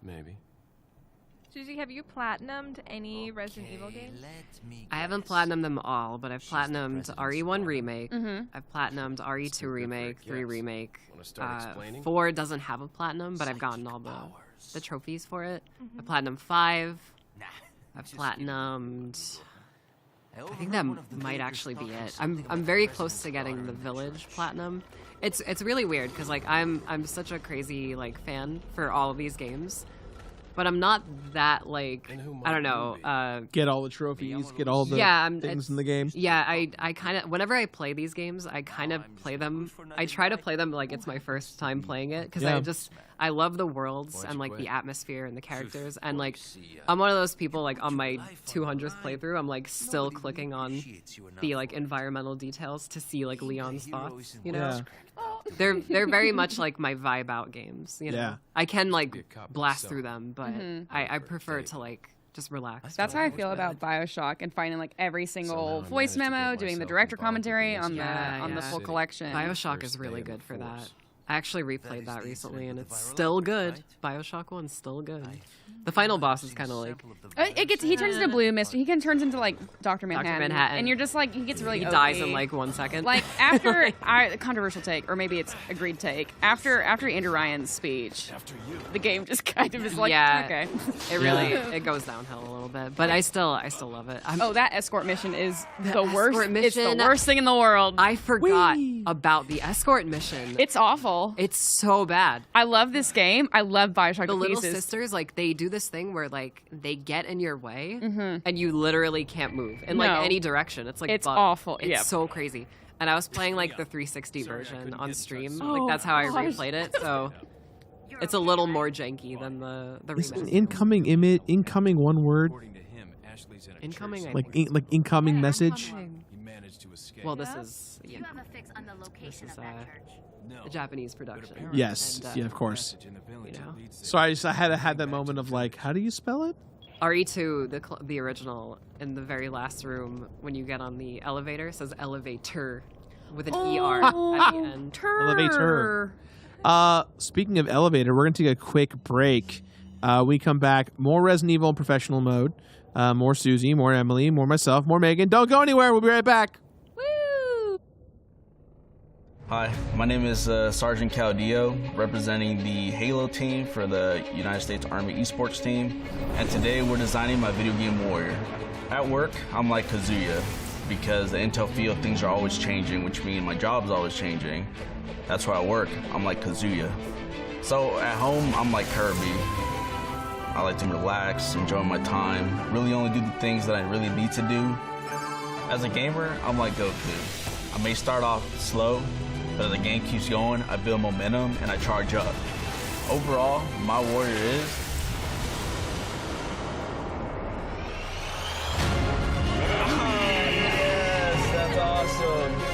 Maybe. Susie, have you platinumed any Resident Evil Okay, games? let me I haven't guess. platinumed them all, but I've She's the platinumed president's RE1 daughter. remake. Mm-hmm. I've platinumed Still RE2 good for a remake, 3 guess. remake. Wanna start explaining? 4 doesn't have a platinum, but I've gotten all Powers. the trophies for it. I platinum 5. Nah, I've just kidding. platinumed. I think overheard that one of the might villagers actually be talking it. something I'm about very the close to president's getting daughter the in village platinum. It's really weird because like I'm such a crazy like fan for all of these games, but I'm not that like And who I don't might know. Get all the trophies, get all the Yeah, things in the game. Yeah, I kind of whenever I play these games, I kind of play them. I try to play them like it's my first time playing it because Yeah. I love the worlds Why'd and you like the quit? atmosphere and the characters and like See ya. I'm one of those people like on my Life on the 200th line. playthrough, I'm like still Nobody clicking on appreciates you enough the like for it. environmental details to see like Leon's Being a hero thoughts. isn't You what know, it's Yeah. cracked up to they're very much like my vibe out games. You know, Yeah. I can Be like a cop blast myself. through them, but I prefer to like just relax. That's how I feel about Bioshock and finding like every single Somehow I voice managed to memo, get doing the myself director involved with commentary the on the Yeah, on the yeah. full City. collection. Bioshock First is really day on good for the that. force. I actually That replayed is that the recently, insert and with the it's viral still element, good. right? Bioshock 1's still good. I- The final boss is Seen a kind of like sample of the It gets he turns into Blue Mister. He can turns into like Dr. Manhattan. Manhattan. And you're just like he gets really he dies OP. in like 1 second. Like after a controversial take, or maybe it's agreed take. After Andrew Ryan's speech, After you. the game just kind of is like Yeah. okay. it really it goes downhill a little bit, but I still love it. Oh, that escort mission is the escort worst. It's the mission- worst thing in the world. I forgot Whee! about the escort mission. It's awful. It's so bad. I love this game. I love Bioshock. The to little pieces. sisters, like they do this thing where like they get in your way and you literally can't move in like No. any direction. It's like It's bugged. awful. It's Yep. so crazy. And I was playing like the 360 version couldn't on get in touch stream. sooner. Like that's how I gosh. replayed it. So You're it's a okay, little right? more janky than the Is remake. incoming incoming one word? According to him, Ashley's in a Incoming, church I Like somewhere. like incoming Yeah, message? incoming. He managed to escape. Well, this Yeah. is Do yeah, you have a fix on the location is, of that uh, church? No. a Japanese production. apparently Yes. And, Yeah, of course. Message in the village you know. that leads to- So I had that moment of like, how do you spell it? RE2, the original, in the very last room, when you get on the elevator, it says elevator with an ER at the end. Elevator. Speaking of elevator, we're gonna take a quick break. We come back, more Resident Evil in professional mode, more Susie, more Emily, more myself, more Megan. Don't go anywhere. We'll be right back. Hi, my name is Sergeant Caudillo, representing the Halo team for the United States Army Esports team, and today we're designing my video game warrior. At work, I'm like Kazuya, because the intel field things are always changing, which means my job is always changing. That's why at work, I'm like Kazuya. So at home, I'm like Kirby. I like to relax, enjoy my time, really only do the things that I really need to do. As a gamer, I'm like Goku. I may start off slow, But as the game keeps going, I build momentum and I charge up. Overall, my warrior is yes, that's awesome.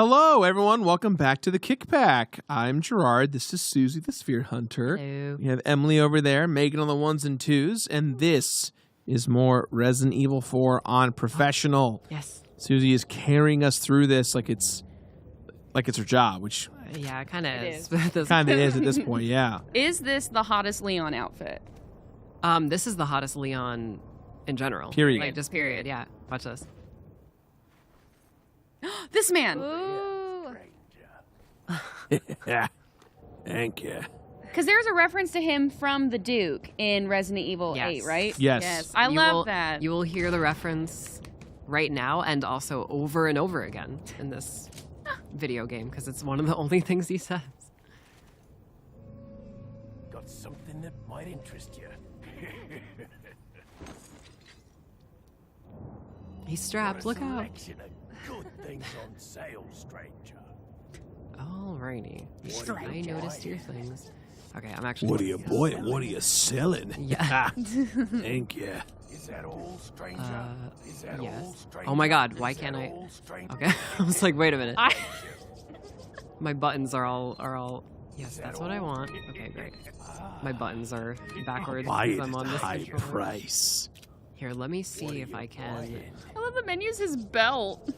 Hello, everyone. Welcome back to the Kickback. I'm Jirard. This is Susie, the Sphere Hunter. Hello. We have Emily over there, Megan on the ones and twos, and this is more Resident Evil 4 on Professional. Yes. Susie is carrying us through this like it's her job, which Yeah, it kind of It is. is. This- kind of is at this point. Yeah. Is this the hottest Leon outfit? This is the hottest Leon in general. Period. Like, just period. Yeah. Watch this. This man. Ooh. Yeah. Thank you. Because there's a reference to him from the Duke in Resident Evil Yes. 8, right? Yes. I You love will- that. You will hear the reference right now and also over and over again in this video game because it's one of the only things he says. Got something that might interest you. He's strapped. Look out. Selection of good things on sale, stranger. Alrighty. What are I you noticed your buying? things. Okay, I'm actually. What are you selling? Yeah. Thank you. Is that all, stranger? Is that yes. all, stranger? Oh my God, why Is can't that I- all, stranger? Okay. I was like, wait a minute. I- My buttons are all. Yes, that's what I want. Okay, great. My buttons are backwards because I'm on this controller. price. Here, let me see if I can. I love the menu's his belt.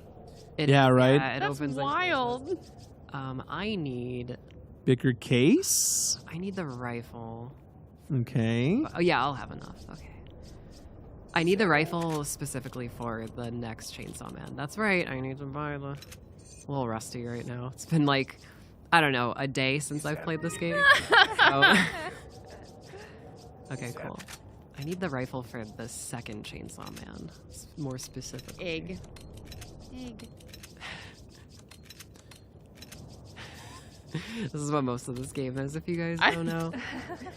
Yeah, right? Yeah, it That's opens and wild. closes. I need Bigger case? the rifle. Okay. Oh yeah, I'll have enough. Okay. I need the rifle specifically for the next Chainsaw Man. That's right. I need to buy the. A little rusty right now. It's been like, I don't know, a day since I've played this game. So- Okay, cool. I need the rifle for the second Chainsaw Man, more specifically. Egg. This is what most of this game is, if you guys don't know.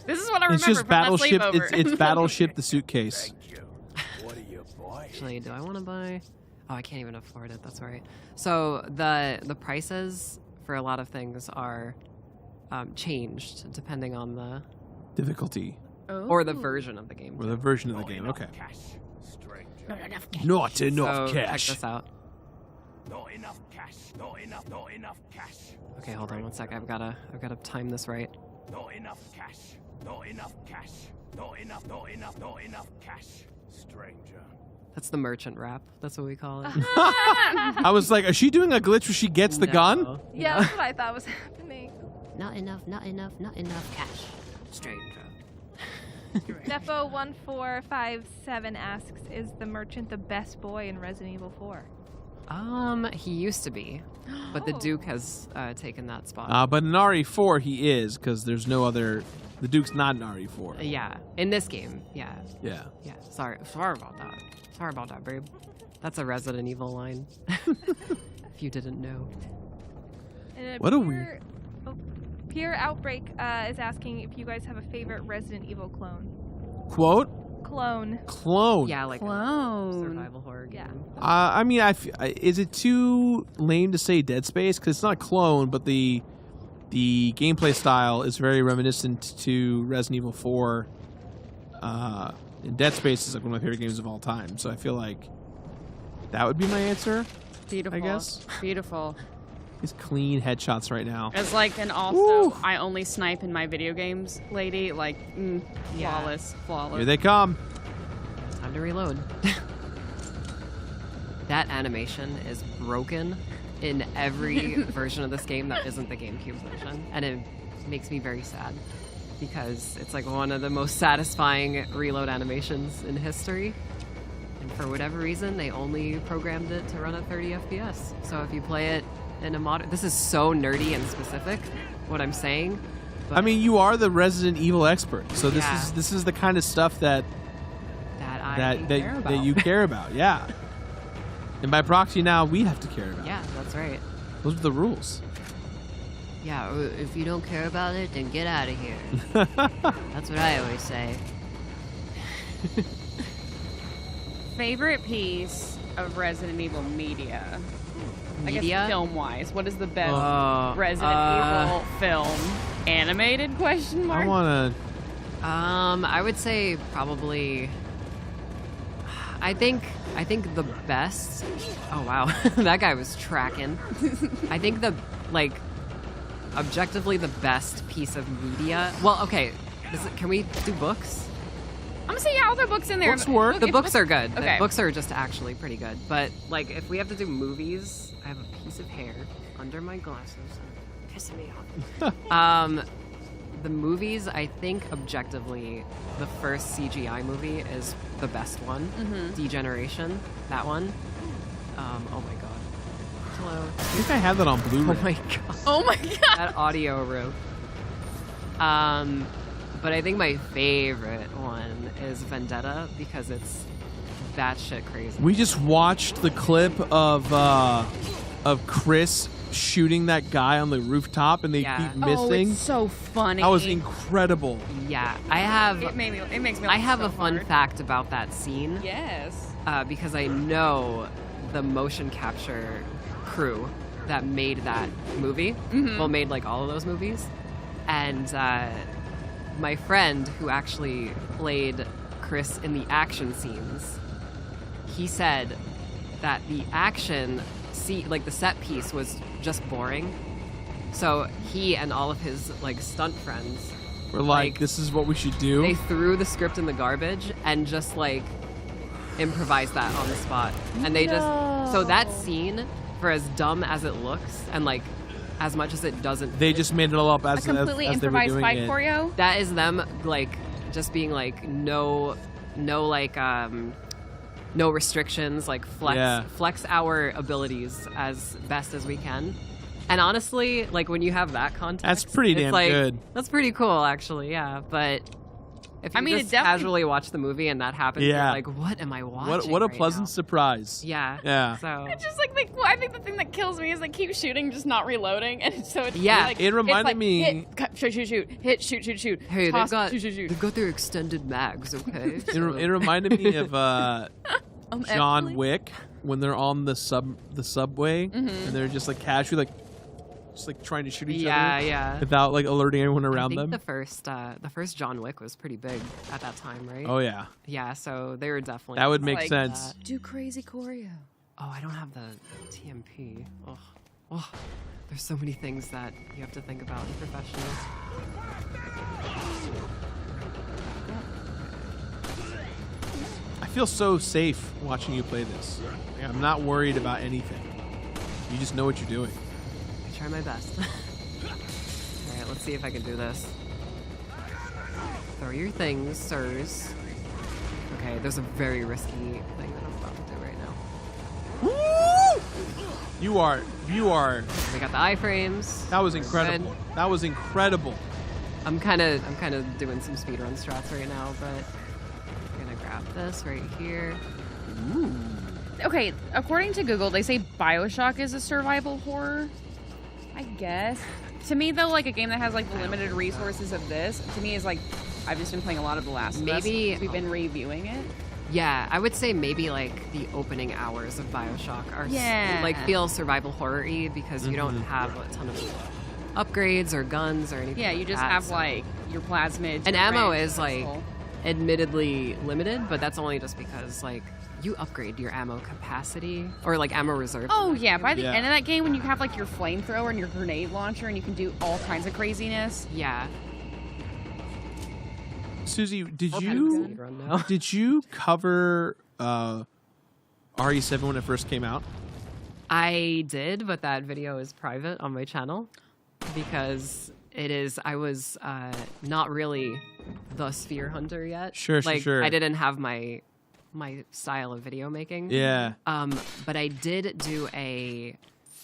This is what I remember It's just from that Battleship. sleepover. It's Battleship the suitcase. Thank you. What are you buying? Actually, do I want to buy? Oh, I can't even afford it. That's right. So the prices for a lot of things are changed depending on the Difficulty. or the version of the game. Or the version of the game. Enough Okay. Cash, stranger. Not enough cash. Not enough So check cash. this out. Not enough cash. Not enough cash. Okay, hold on one sec. I've gotta time this right. Not enough cash. Not enough cash. Not enough cash. Stranger. That's the merchant rap. That's what we call it. I was like, is she doing a glitch where she gets the gun? No. Yeah, that's what I thought was happening. Not enough cash. Stranger. Defo1457 asks, is the merchant the best boy in Resident Evil 4? He used to be, but the Duke has taken that spot. But in RE4, he is, because there's no other. The Duke's not in RE4. Yeah, in this game, yeah. Yeah. Sorry about that, babe. That's a Resident Evil line. If you didn't know. And What a weird- Pure Outbreak is asking if you guys have a favorite Resident Evil clone. Quote? Clone. Clone. Yeah, like a Clone. survival horror Yeah. game. I mean, is it too lame to say Dead Space? Because it's not a clone, but the gameplay style is very reminiscent to Resident Evil 4. And Dead Space is like one of my favorite games of all time. So I feel like that would be my answer. Beautiful. I guess. Beautiful. He's clean headshots right now. As like an also, I only snipe in my video games lady. Like, Yeah. flawless. Here they come. Time to reload. That animation is broken in every version of this game that isn't the GameCube version, and it makes me very sad because it's like one of the most satisfying reload animations in history. And for whatever reason, they only programmed it to run at 30 FPS. So if you play it in a modern, this is so nerdy and specific, what I'm saying. But I mean, you are the Resident Evil expert, so Yeah. this is the kind of stuff that that you care about. Yeah. And by proxy now, we have to care about. Yeah, that's right. Those are the rules. Yeah, if you don't care about it, then get out of here. That's what I always say. Favorite piece of Resident Evil media? I Media? guess film-wise, what is the best Resident uh, Evil film? Animated? Question mark. I want I would say probably. I think the best. Oh wow, that guy was tracking. I think objectively the best piece of media. Well, okay, can we do books? I'm gonna say yeah, I'll throw books in there. Books work. The books are good. Okay. The books are just actually pretty good. But like, if we have to do movies, I have a piece of hair under my glasses, pissing me off. The movies, I think objectively, the first CGI movie is the best one. Degeneration, that one. Oh my god. Hello. I think I have that on Blu-ray. Oh my god. Oh my god. That audio room. But I think my favorite one is Vendetta because it's batshit crazy. We just watched the clip of Chris shooting that guy on the rooftop, and they keep missing. Oh, it's so funny. That was incredible. Yeah, I have. It makes me. I have so a fun hard. fact about that scene. Yes. Because I know the motion capture crew that made that movie. Well, made like all of those movies, and my friend who actually played Chris in the action scenes, he said that the action like the set piece was just boring. So he and all of his like stunt friends We're like, this is what we should do. They threw the script in the garbage and just like improvised that on the spot. And they so that scene, for as dumb as it looks and like as much as it doesn't, they just made it all up as completely as they were improvised doing fight it. choreo. that is them like just being like no restrictions, like flex our abilities as best as we can. And honestly, like when you have that context, That's pretty it's damn like, good. That's pretty cool, actually. Yeah, but if you it just definitely- casually watch the movie and that happens, you're like, what am I watching? What a right pleasant now? surprise. Yeah. Yeah. So It's just like I think the thing that kills me is they keep shooting, just not reloading, and so it's Yeah. like, It reminded it's like, me- hit, cut, shoot, hit, shoot, hey, toss, they've got shoot. their extended mags, okay? It reminded me of John Emily? Wick when they're on the subway and they're just like casually just like trying to shoot each other yeah. without like alerting everyone I around think them. the first John Wick was pretty big at that time, right? Oh yeah, Yeah, so they were definitely that would make like sense. Do crazy choreo. Oh, I don't have the TMP. Oh, there's so many things that you have to think about in professionals. I feel so safe watching you play this. Like, I'm not worried about anything. You just know what you're doing. I try my best. All right, let's see if I can do this. Throw your things, sirs. Okay, there's a very risky thing that I'm about to do right now. Woo! You are. We got the iframes. That was incredible. Good. That was incredible. I'm kind of doing some speedrun strats right now, but I'm gonna grab this right here. Okay, according to Google, they say Bioshock is a survival horror. I guess. To me, though, like a game that has like the limited resources of this, to me is like I've just been playing a lot of The Last of Us. Maybe- We've been reviewing it. Yeah, I would say maybe like the opening hours of Bioshock are Yeah. feel survival horror-y because you don't have a ton of upgrades or guns or anything. Yeah, you like just that, have so- like your plasmid. And your ammo range, is like pistol. admittedly limited, but that's only just because like you upgrade your ammo capacity or like ammo reserve. Oh yeah, by the Yeah. end of that game, when you have like your flamethrower and your grenade launcher, and you can do all kinds of craziness. Yeah. Susie, did I'll you speedrun now. did you cover RE7 when it first came out? I did, but that video is private on my channel because I was not really the sphere hunter yet. Sure. I didn't have my style of video making. Yeah. But I did do a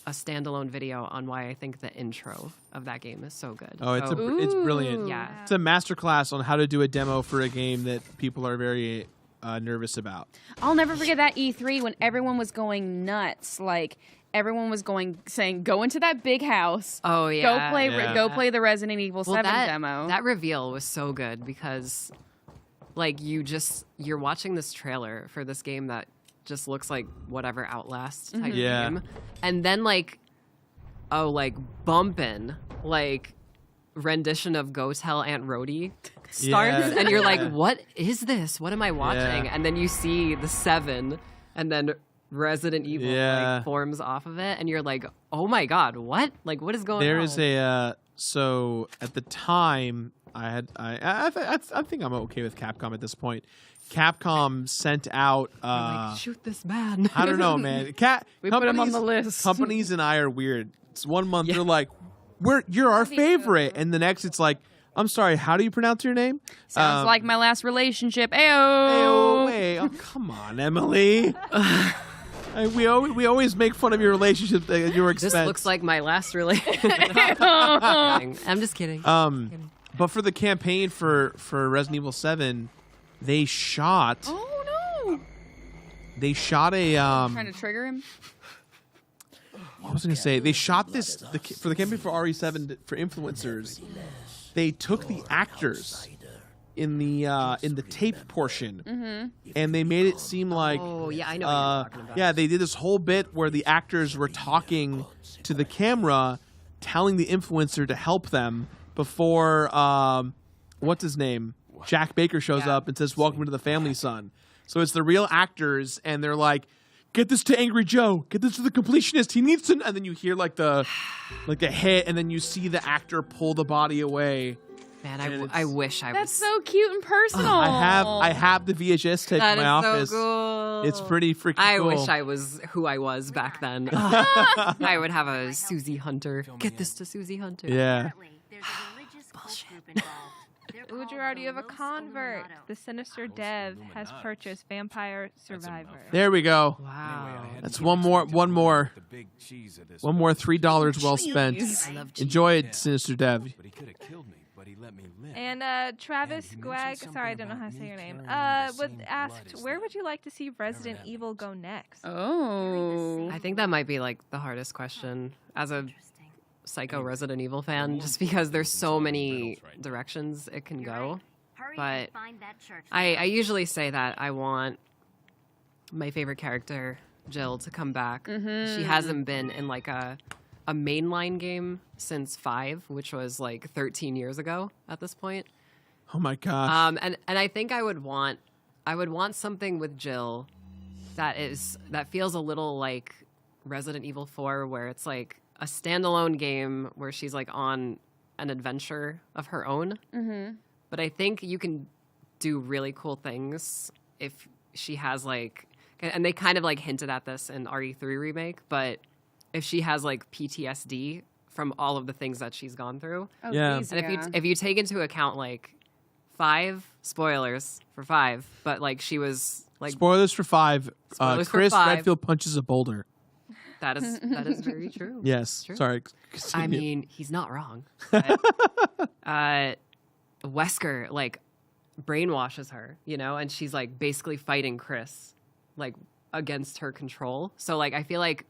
standalone video on why I think the intro of that game is so good. Oh, So- it's brilliant. Yeah. It's a masterclass on how to do a demo for a game that people are very nervous about. I'll never forget that E3 when everyone was going nuts. Like everyone was saying, "Go into that big house. Oh yeah. Go play the Resident Evil 7 that demo." That reveal was so good because like you're watching this trailer for this game that just looks like whatever Outlast type Yeah. game. And then like bumping, like rendition of Go Tell Aunt Rhody starts, and you're like, what is this? What am I watching? And then you see the 7, and then Resident Evil like, forms off of it, and you're like, oh my god, what? Like, what is going on? There is a so at the time I think I'm okay with Capcom at this point. Capcom sent out like, shoot this man. I don't know, man. We put him on the list. Companies and I are weird. It's 1 month they're like, you're our favorite, and the next it's like, I'm sorry, how do you pronounce your name? Sounds like my last relationship. Ayo. Ayo, wait. Oh, come on, Emily. We always make fun of your relationship at your expense. This looks like my last relationship. I'm just kidding. But for the campaign for Resident Evil 7, they shot. Oh no! They shot a. Trying to trigger him. What was I gonna say? They shot this for the campaign for RE7 for influencers. They took the actors in the tape portion, and they made it seem like. Oh yeah, I know what you're talking about. Yeah, they did this whole bit where the actors were talking to the camera, telling the influencer to help them before what's his name? Jack Baker shows up and says, "Welcome to the family, son." So it's the real actors, and they're like, "Get this to Angry Joe. Get this to the completionist. He needs to." And then you hear like a hit, and then you see the actor pull the body away. Man, I wish I was. That's so cute and personal. I have the VHS tape in my office. So cool. It's pretty freaking cool. I wish I was who I was back then. I would have a Susie Hunter. Get this to Susie Hunter. Yeah. There's a religious cult group involved. They're Ooh, called Jirard, you have a Los convert. Illuminados. The Sinister Dev has purchased Vampire Survivor. There we go. Wow. That's one more $3 well spent. I love cheese. Enjoy it, Sinister Dev. But he could have killed me, but he let me live. And Travis Gwag, sorry, I don't know how to say your name, asked, where would you like to see Resident Evil go next? Oh. I think that might be like the hardest question as a psycho Resident Evil fan, just because there's so many directions it can go. Hurry But and find that church. I usually say that I want my favorite character, Jill, to come back. She hasn't been in like a mainline game since 5, which was like 13 years ago at this point. Oh my gosh. And I think I would want something with Jill that feels a little like Resident Evil 4, where it's like a standalone game where she's like on an adventure of her own. But I think you can do really cool things if she has like, and they kind of like hinted at this in RE3 remake, but if she has like PTSD from all of the things that she's gone through. Oh, Yeah. geez, And if you take into account like 5 spoilers for 5, but like she was like Spoilers for 5. Spoilers for Chris 5. Redfield punches a boulder. that is very true. Yes. True. Sorry. I mean, he's not wrong. But, Wesker like brainwashes her, you know, and she's like basically fighting Chris like against her control. So like I feel like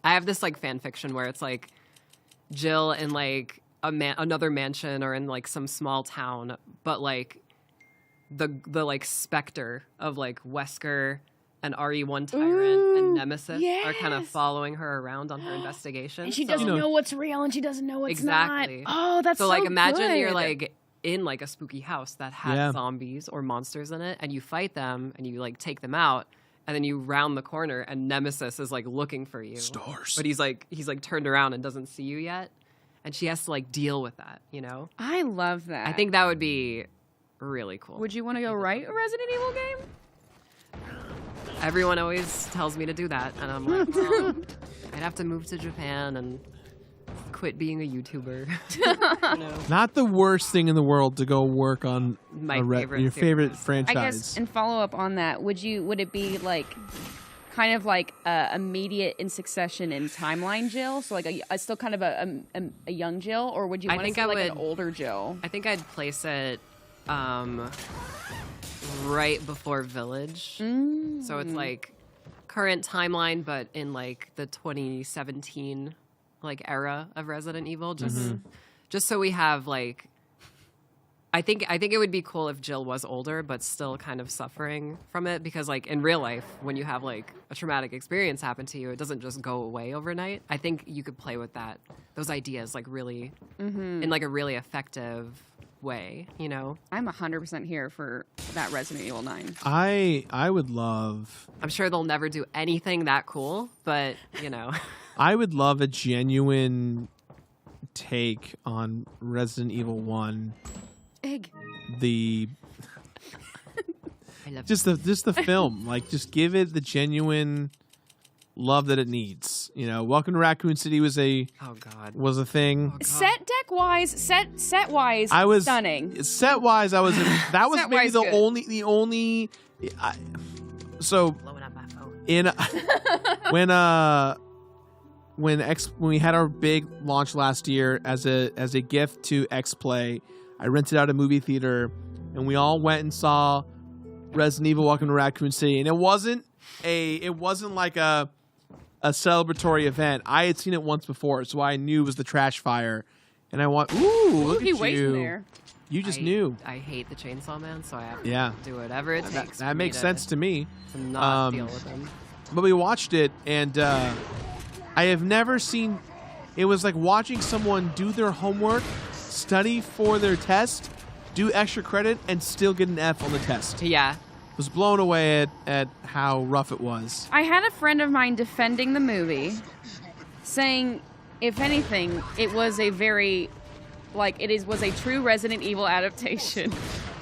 I have this like fan fiction where it's like Jill in like another mansion or in like some small town, but like the like specter of like Wesker and RE1 Tyrant and Nemesis are kind of following her around on her investigation. And she doesn't know what's real and she doesn't know what's Exactly. not. Oh, that's so like imagine you're good. like in like a spooky house that has zombies or monsters in it, and you fight them and you like take them out, and then you round the corner and Nemesis is like looking for you. Stars. But he's like turned around and doesn't see you yet, and she has to like deal with that, you know? I love that. I think that would be really cool. Would you want to go write a Resident Evil game? Everyone always tells me to do that, and I'm like, well, I'd have to move to Japan and quit being a YouTuber. You know? Not the worst thing in the world to go work on My your favorite franchise. I guess, and follow up on that, would it be like kind of like immediate in succession in timeline Jill? So like a still kind of a young Jill, or would you want to see like an older Jill? I think I'd place it right before Village. So it's like current timeline, but in like the 2017 like era of Resident Evil. Just so we have like, I think it would be cool if Jill was older, but still kind of suffering from it, because like in real life, when you have like a traumatic experience happen to you, it doesn't just go away overnight. I think you could play with those ideas like really in like a really effective way, you know? I'm 100% here for that Resident Evil 9. I would love. I'm sure they'll never do anything that cool, but you know. I would love a genuine take on Resident Evil 1. Egg. The I love just the film, like just give it the genuine love that it needs. You know, Welcome to Raccoon City was a thing. Oh, God. Set deck wise, set wise, I was stunning. Set wise, that was maybe Set-wise good. the only. So Blowing up my phone. in when we had our big launch last year as a gift to Xplay, I rented out a movie theater and we all went and saw Resident Evil Welcome to Raccoon City, and it wasn't like a celebratory event. I had seen it once before, so I knew it was the trash fire, and I want look he at waiting you. there. You just knew. I hate the Chainsaw Man, so I have to Yeah. do whatever it takes. That makes sense to me. To not deal with him. But we watched it, and I have never seen. It was like watching someone do their homework, study for their test, do extra credit, and still get an F on the test. Yeah. Was blown away at how rough it was. I had a friend of mine defending the movie, saying, if anything, it was a very, was a true Resident Evil adaptation,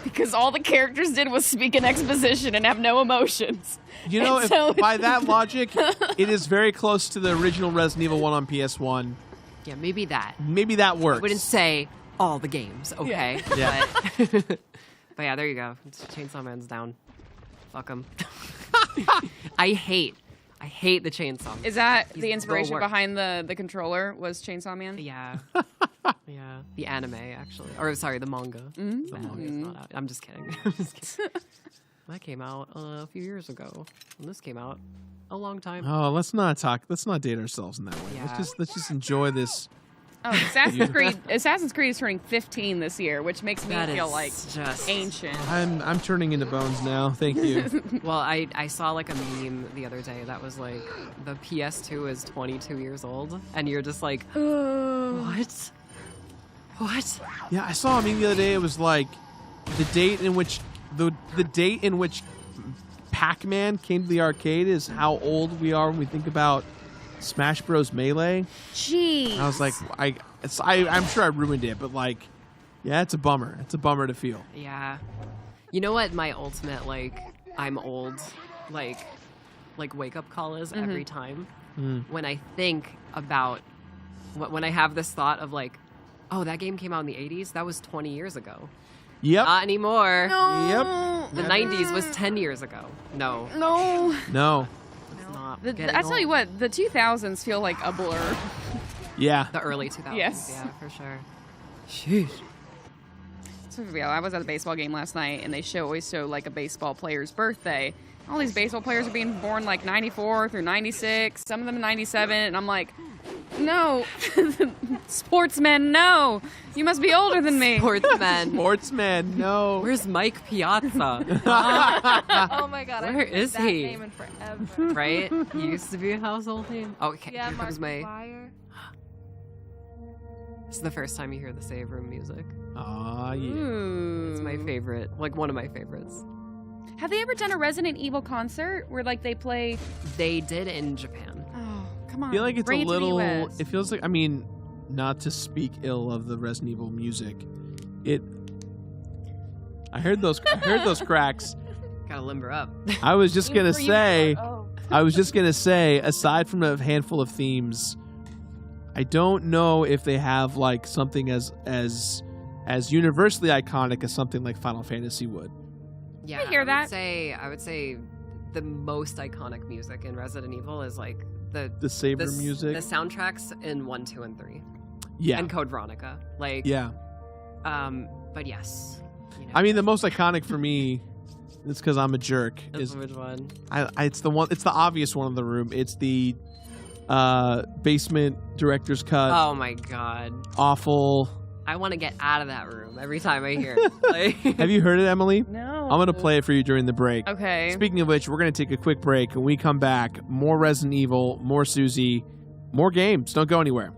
because all the characters did was speak in exposition and have no emotions. You know, And so by that logic, it is very close to the original Resident Evil 1 on PS1. Yeah, maybe that. Maybe that works. I wouldn't say all the games, okay? Yeah. But yeah, there you go. Chainsaw Man's down. Fuck him. I hate the Chainsaw Man. Is that He's the inspiration worst. behind the controller was Chainsaw Man? Yeah. Yeah. The anime, actually. Or, sorry, the manga. Mm-hmm. The manga's not out. I'm just kidding. I'm just kidding. That came out a few years ago. And this came out a long time. Oh, let's not date ourselves in that way. Yeah. Let's just enjoy this. Oh, Assassin's Creed is turning 15 this year, which makes me That feel is like just ancient. I'm turning into bones now. Thank you. Well, I saw like a meme the other day that was like the PS2 is 22 years old, and you're just like, what? What? Yeah, I saw a meme the other day. It was like the date in which Pac-Man came to the arcade is how old we are when we think about Smash Bros. Melee. Jeez. I was like, I'm sure I ruined it, but like, yeah, it's a bummer. It's a bummer to feel. Yeah. You know what my ultimate I'm old wake up call is every time when I think about when I have this thought of like, oh, that game came out in the 80s. That was 20 years ago. Yep. Not anymore. Yep. The 90s was 10 years ago. No. No. It's not. I tell you what, the 2000s feel like a blur. Yeah. The early 2000s. Yes. Yeah, for sure. Sheesh. So, yeah, I was at a baseball game last night, and they always show like a baseball player's birthday. All these baseball players are being born like 94 through 96, some of them 97, and I'm like, no, sportsmen, no, you must be older than me. Sportsman, no. Where's Mike Piazza? Oh my god, I Where haven't is heard that he? name in forever. Right? He used to be a household name. Okay, Yeah, here comes Mark my... McGuire. This is the first time you hear the save room music. Aw, yeah. Ooh. It's my favorite, like one of my favorites. Have they ever done a Resident Evil concert where like they play? They did in Japan. Oh, come on. I feel like it's Bring a it to the little. US. It feels like, I mean, not to speak ill of the Resident Evil music. I heard those cracks. Gotta limber up. I was just gonna For you- say. oh. I was just gonna say. Aside from a handful of themes, I don't know if they have like something as universally iconic as something like Final Fantasy would. Yeah, I hear that. I would say the most iconic music in Resident Evil is like The saber music. the soundtracks in 1, 2, and 3, Yeah. and Code Veronica. Like, Yeah. But yes, you know, I mean, the most iconic for me, it's because I'm a jerk. Is which one? it's the one. It's the obvious one in the room. It's the basement director's cut. Oh my god! Awful. I want to get out of that room every time I hear it. Like, Have you heard it, Emily? No. I'm going to play it for you during the break. Okay. Speaking of which, we're going to take a quick break. When we come back, more Resident Evil, more Susie, more games. Don't go anywhere.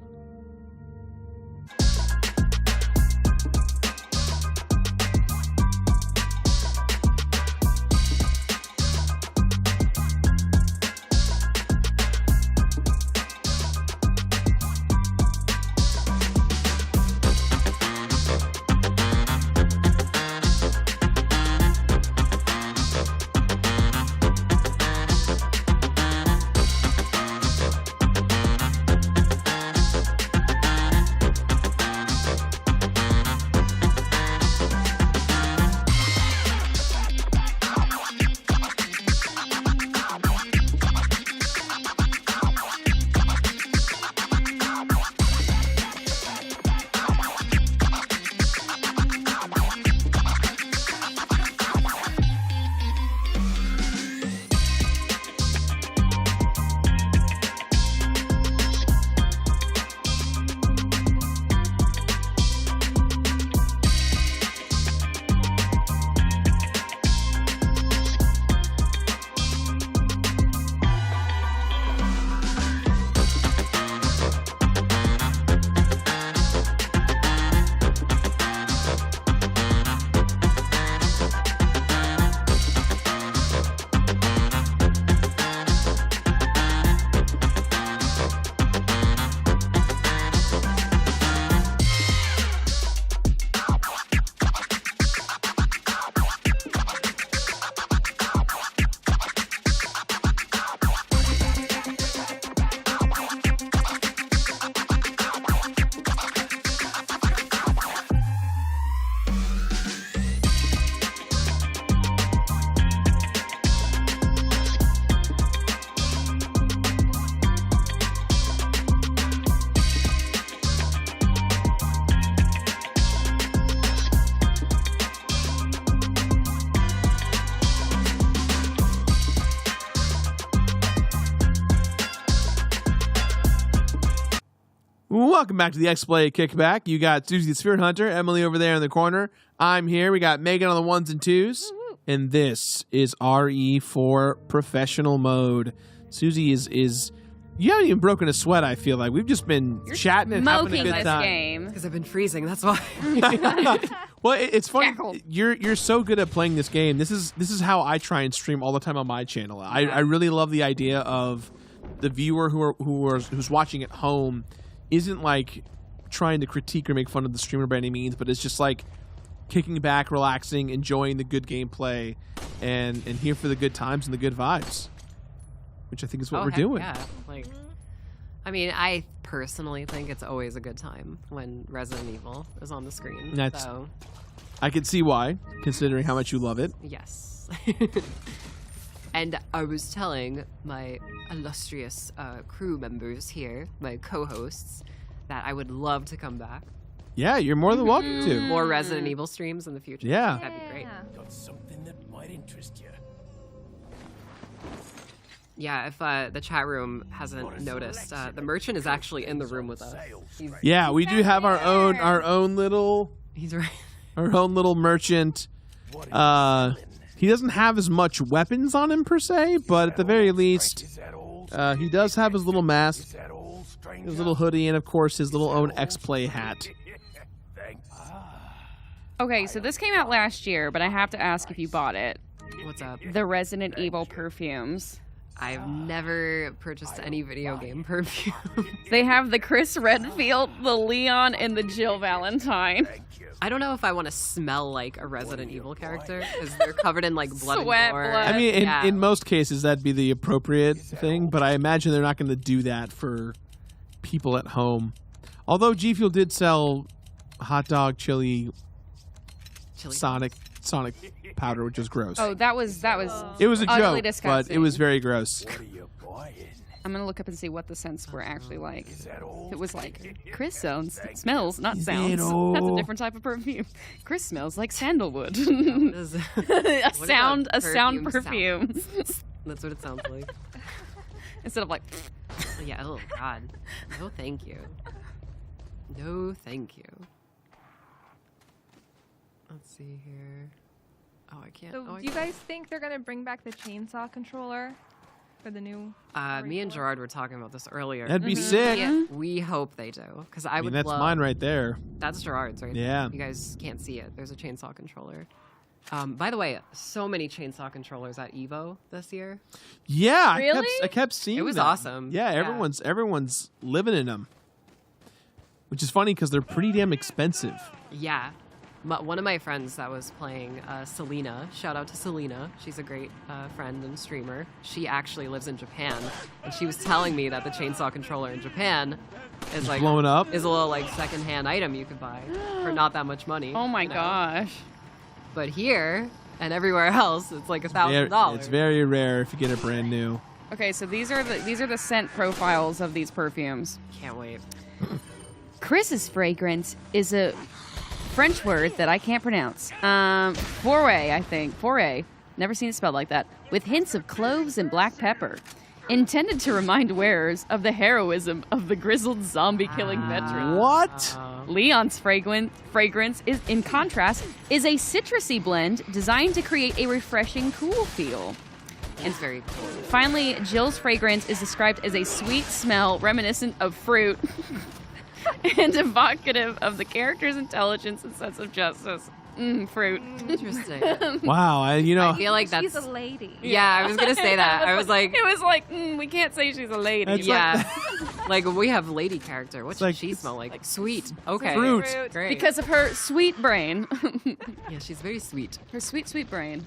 Welcome back to the Xplay Kickback. You got Susie the Spirit Hunter, Emily over there in the corner. I'm here. We got Megan on the ones and twos. Woo-hoo. And this is RE4 Professional Mode. Susie is you haven't even broken a sweat, I feel like. We've just been chatting and having a good this time. game. because I've been freezing. That's why. Well, it's funny. Shackled. You're so good at playing this game. This is how I try and stream all the time on my channel. I really love the idea of the viewer who's watching at home isn't like trying to critique or make fun of the streamer by any means, but it's just like kicking back, relaxing, enjoying the good gameplay, and here for the good times and the good vibes, which I think is what we're heck doing. Yeah. Like, I mean, I personally think it's always a good time when Resident Evil is on the screen. So, I can see why, considering how much you love it. yes. And I was telling my illustrious crew members here, my co-hosts, that I would love to come back. Yeah, you're more than welcome to. More Resident Evil streams in the future. Yeah. That'd be great. Got something that might interest you. Yeah, if the chat room hasn't noticed, the merchant is actually in the room with us. Yeah, we do have our own little He's right. merchant. He doesn't have as much weapons on him per se, but at the very least, he does have his little mask, his little hoodie, and of course his little own Xplay hat. Okay, so this came out last year, but I have to ask if you bought it. What's up? The Resident Evil perfumes. I've never purchased any video game perfume. They have the Chris Redfield, the Leon, and the Jill Valentine. I don't know if I want to smell like a Resident Evil character because they're covered in like blood Sweat, and gore. blood. I mean, in most cases, that'd be the appropriate thing, but I imagine they're not going to do that for people at home. Although G Fuel did sell hot dog chili Sonic powder, which was gross. Oh, that was It was a utterly joke, but disgusting. it was very gross. I'm gonna look up and see what the scents were actually like. It was like Chris smells, not sounds. That's a different type of perfume. Chris smells like sandalwood. a sound perfume. That's what it sounds like. Instead of like. Yeah. Oh God. No, thank you. No, thank you. Let's see here. Oh, I can't. So, do you guys think they're gonna bring back the chainsaw controller for the new? Me and Jirard were talking about this earlier. That'd be sick. Yeah, we hope they do, because I I mean, would. that's love, mine right there. That's Jirard's right Yeah. there. You guys can't see it. There's a chainsaw controller. By the way, so many chainsaw controllers at Evo this year. Yeah, Really? I kept seeing It was them. awesome. Yeah, Yeah. everyone's living in them, which is funny because they're pretty damn expensive. Yeah. One of my friends that was playing, Selena, shout out to Selena. She's a great friend and streamer. She actually lives in Japan, and she was telling me that the chainsaw controller in Japan is like blowing up? Is a little like secondhand item you could buy for not that much money. Oh my you know? gosh. But here and everywhere else, it's like $1,000. It's very rare if you get it brand new. Okay, so these are the scent profiles of these perfumes. Can't wait. Chris's fragrance is a French word that I can't pronounce. Foray, I think. Foray. Never seen it spelled like that. With hints of cloves and black pepper. Intended to remind wearers of the heroism of the grizzled zombie-killing veteran. What? Leon's fragrance is, in contrast, is a citrusy blend designed to create a refreshing, cool feel. It's very cool. Finally, Jill's fragrance is described as a sweet smell reminiscent of fruit and evocative of the character's intelligence and sense of justice. Fruit. Interesting. Wow, I feel like that's. She's a lady. Yeah, I was gonna say that. I was like, it was like, we can't say she's a lady. It's yeah, like we have lady character. What It's does like- she smell like? Sweet. Okay. Fruit. Great. Because of her sweet brain. yeah, she's very sweet. Her sweet, sweet brain.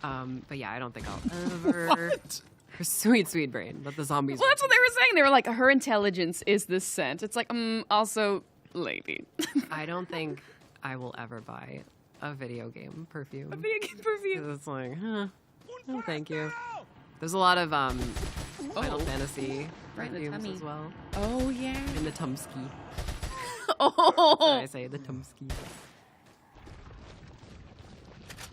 But yeah, I don't think I'll ever. Her sweet, sweet brain. But the zombies. Well, that's what they were saying. They were like, her intelligence is this scent. It's like, also lady. I don't think I will ever buy a video game perfume. Video game perfume. 'Cause it's like, no, thank you. There's a lot of Final Fantasy Right in the perfumes tummy. as well. Oh, yeah. In the Tumsky. Oh. Did I say the Tumsky?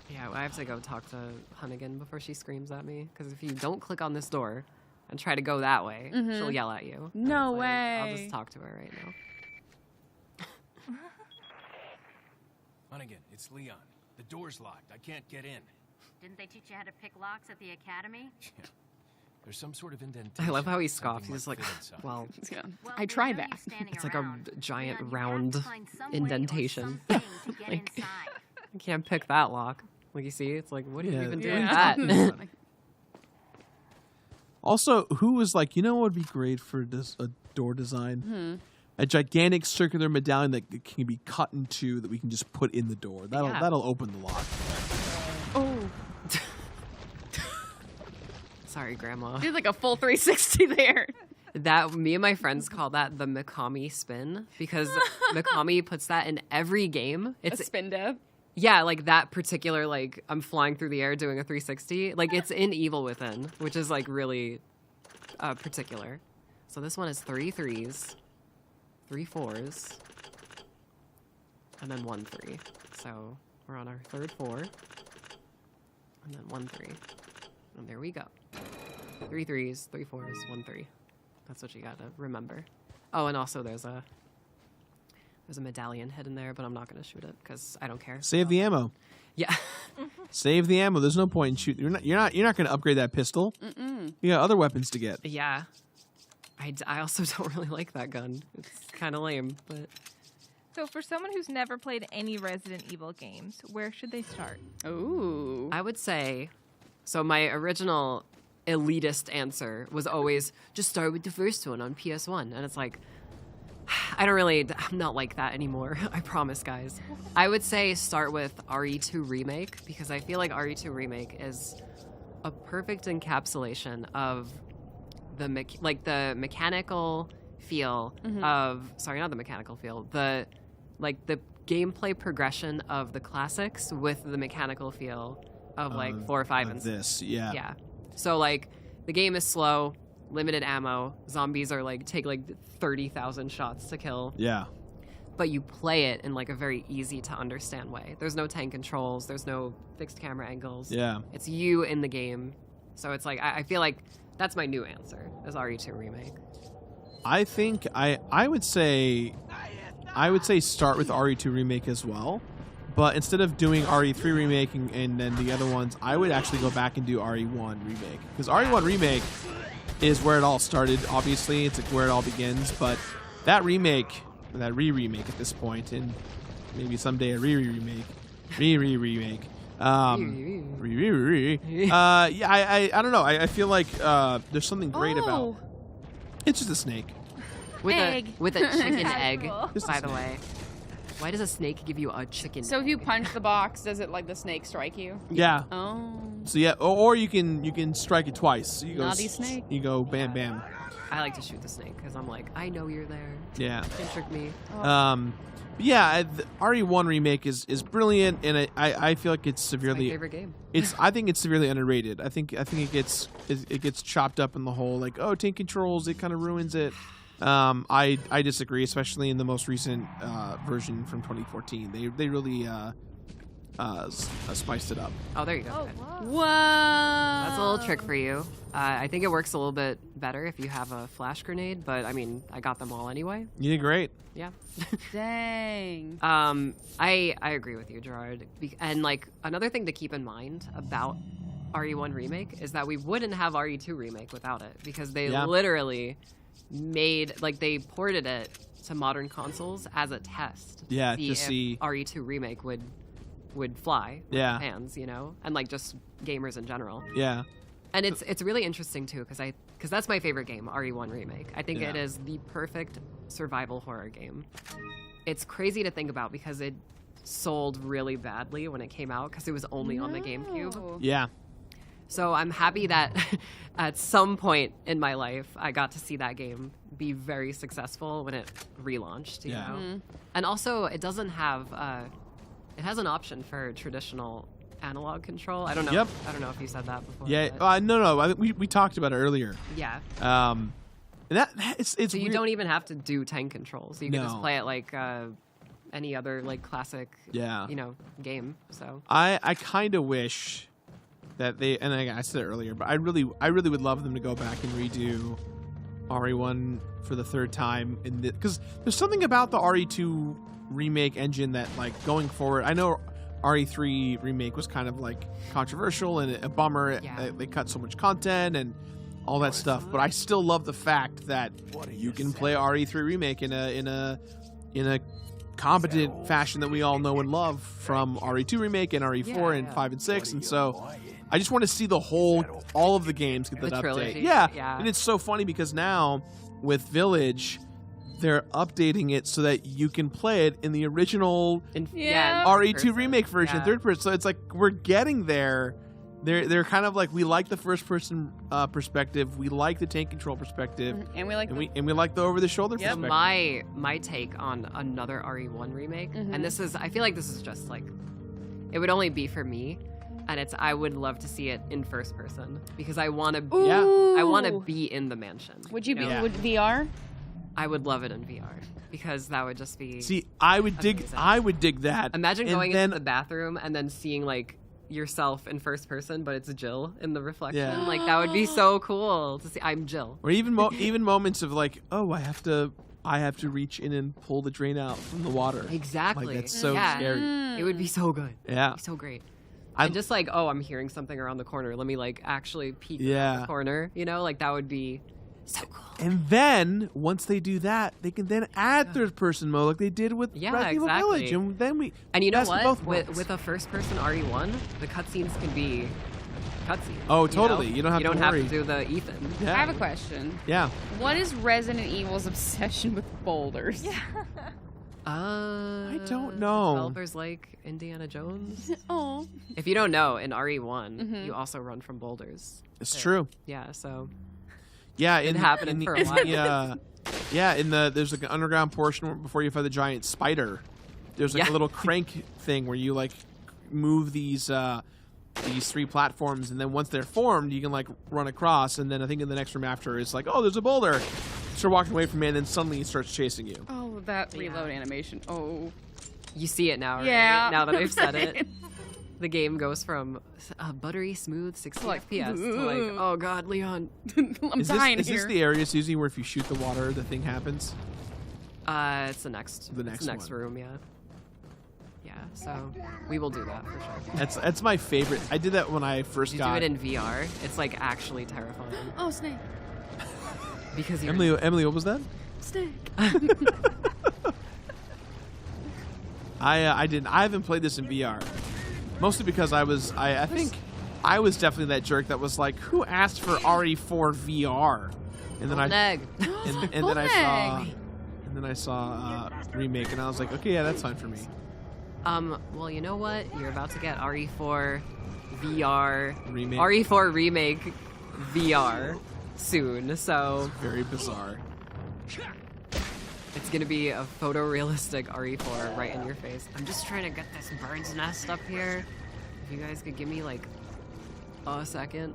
Yeah, I have to go talk to Hunnigan before she screams at me. Because if you don't click on this door and try to go that way, she'll yell at you. No It's like, I'll way. just talk to her right now. Hunnigan, it's Leon. The door's locked. I can't get in. Didn't they teach you how to pick locks at the academy? There's some sort of indentation. I love how he Something scoffs. He's might like, fit inside. well, Yeah. Well, I we tried know that. you're standing it's like a around. giant Leon, you have round to find some way or indentation. something to get inside. I can't pick that lock. Like, you see? It's like, what do you Yeah, even do yeah. with that? Also, who was like, you know what would be great for a door design? A gigantic circular medallion that can be cut in two that we can just put in the door. That'll open the lock. Oh. Sorry, Grandma. Did like a full 360 there. That me and my friends call that the Mikami spin because Mikami puts that in every game. It's a spin dab. Yeah, like that particular, like, I'm flying through the air doing a 360. Like, it's in Evil Within, which is, like, really particular. So this one is 3 3s, 3 4s, and then 1 3. So we're on our third 4, and then 1 3. And there we go. 3 3s, 3 4s, 1 3. That's what you gotta remember. Oh, and also there's a medallion hidden there, but I'm not gonna shoot it because I don't care. Save the ammo. Yeah. Save the ammo. There's no point in shooting. You're not going to upgrade that pistol. You got other weapons to get. Yeah. I also don't really like that gun. It's kind of lame, but So for someone who's never played any Resident Evil games, where should they start? Ooh. I would say, so my original elitist answer was always just start with the first one on PS1. And it's like, I'm not like that anymore. I promise, guys. I would say start with RE2 Remake because I feel like RE2 Remake is a perfect encapsulation of the mechanical feel of, sorry, not the mechanical feel, the gameplay progression of the classics with the mechanical feel of like 4, 5, and 6. This, yeah. Yeah. So like the game is slow, limited ammo. Zombies are take 30,000 shots to kill. Yeah. But you play it in like a very easy to understand way. There's no tank controls. There's no fixed camera angles. Yeah. It's you in the game. So it's like I feel like that's my new answer is RE2 Remake. I think I would say start with RE2 Remake as well. But instead of doing RE3 remake and then the other ones, I would actually go back and do RE1 remake, because RE1 remake is where it all started. Obviously, it's like where it all begins. But that remake, that remake at this point, and maybe someday a remake, remake. Yeah, I don't know. I feel like there's something great about. It's just a snake. With Egg. a chicken egg, Cool. by the way. Why does a snake give you a chicken So if egg? you punch the box, does it like the snake strike you? Yeah. Oh. So yeah, or you can strike it twice. You go Naughty snake. You go bam bam. I like to shoot the snake because I'm like, I know you're there. Yeah. Don't trick me. Yeah. The RE1 remake is brilliant, and I feel like it's My severely. favorite game. I think it's severely underrated. I think it gets chopped up in the whole like, oh, tank controls, it kind of ruins it. I disagree, especially in the most recent version from 2014. They really spiced it up. Oh, there you go. Oh, Okay. whoa. Whoa. That's a little trick for you. I think it works a little bit better if you have a flash grenade, but I mean, I got them all anyway. You did great. Yeah. Dang. I agree with you, Jirard. And like another thing to keep in mind about RE1 remake is that we wouldn't have RE2 remake without it, because they literally they ported it to modern consoles as a test. Yeah, to to if see- RE2 remake would fly with Yeah. fans, you know, and like just gamers in general. Yeah. And it's really interesting too, because that's my favorite game, RE1 remake. I think it Yeah. is the perfect survival horror game. It's crazy to think about because it sold really badly when it came out because it was only on the GameCube. Yeah. So I'm happy that at some point in my life I got to see that game be very successful when it relaunched. You Yeah. know? And also it doesn't have it has an option for traditional analog control. I don't know. Yep. I don't know if you said that before. Yeah. but- No. I think we talked about it earlier. yeah. And that it's So you weird. don't even have to do tank controls. You can just No. play it like any other like classic, Yeah. game. So I kind of wish that I said it earlier, but I really would love them to go back and redo RE1 for the third time because there's something about the RE2 remake engine that like going forward. I know RE3 remake was kind of like controversial and a bummer. Yeah. They cut so much content and all that stuff, but I still love the fact that you can play RE3 remake in a competent fashion that we all know and love from RE2 remake and RE4 and 5 and 6, and so I just want to see all of the games get that The update. trilogy, Yeah, yeah. and it's so funny because now with Village, they're updating it so that you can play it in the original Yeah. RE2 person. remake version, Yeah. third person. So it's like we're getting there. They're kind of like we like the first person perspective, we like the tank control perspective, And we like and we like the over the shoulder Yep. So perspective. my take on another RE1 remake, Mhm. and I feel like this is just like, it would only be for me, and I would love to see it in first person because I want to I want to be in the mansion. Would you be Yeah. would VR? I would love it in VR because that would just be. See, I would dig that. Imagine and going then, into the bathroom and then seeing like yourself in first person, but it's Jill in the reflection. Yeah. Like that would be so cool to see. I'm Jill. or even even moments of like, oh, I have to reach in and pull the drain out from the water. Exactly. Like that's so Yeah. scary. It would be so good. Yeah. It'd be so great. I- And just like, oh, I'm hearing something around the corner. Let me like actually peek around Yeah. the corner. Like that would be so cool. And then once they do that, they can then add third person mode like they did with Yeah, Resident Evil exactly. Village, and then we And you know best of what? both worlds. With a first person RE1, the cutscenes can be cutscenes. Oh, totally. You don't have to worry. do the Ethan. Yeah. I have a question. Yeah. What is Resident Evil's obsession with boulders? I don't know. Developers like Indiana Jones. Oh. If you don't know, in RE1, Mhm. you also run from boulders. It's true. Yeah, so Yeah, been happening for a while. There's like an underground portion before you fight the giant spider. There's like Yeah. a little crank thing where you like move these three platforms, and then once they're formed, you can like run across. And then I think in the next room after, it's like, oh, there's a boulder. Start walking away from it, and then suddenly it starts chasing you. Oh, that reload animation. Oh. you see it now, right? Yeah. Now that I've said it. The game goes from buttery smooth 60 Like, FPS to like, oh god, Leon. I'm Is dying this here. the area, Susie, where if you shoot the water, the thing happens? It's the next The next one. room, yeah. Yeah, so we will do that for sure. That's my favorite. I did that when I first You got do it in VR. It's like actually terrifying Oh, Snake. because you're Emily, what was that? Snake. I haven't played this in VR, mostly because I think I was definitely that jerk that was like, who asked for RE4 VR? And then egg. and then I saw remake, and I was like, okay, yeah, that's fine for me. Well, you know what? You're about to get RE4 VR Remake. RE4 remake VR soon. So Very bizarre. it's gonna be a photorealistic RE4 right in your face. I'm just trying to get this bird's nest up here. If you guys could give me like a second.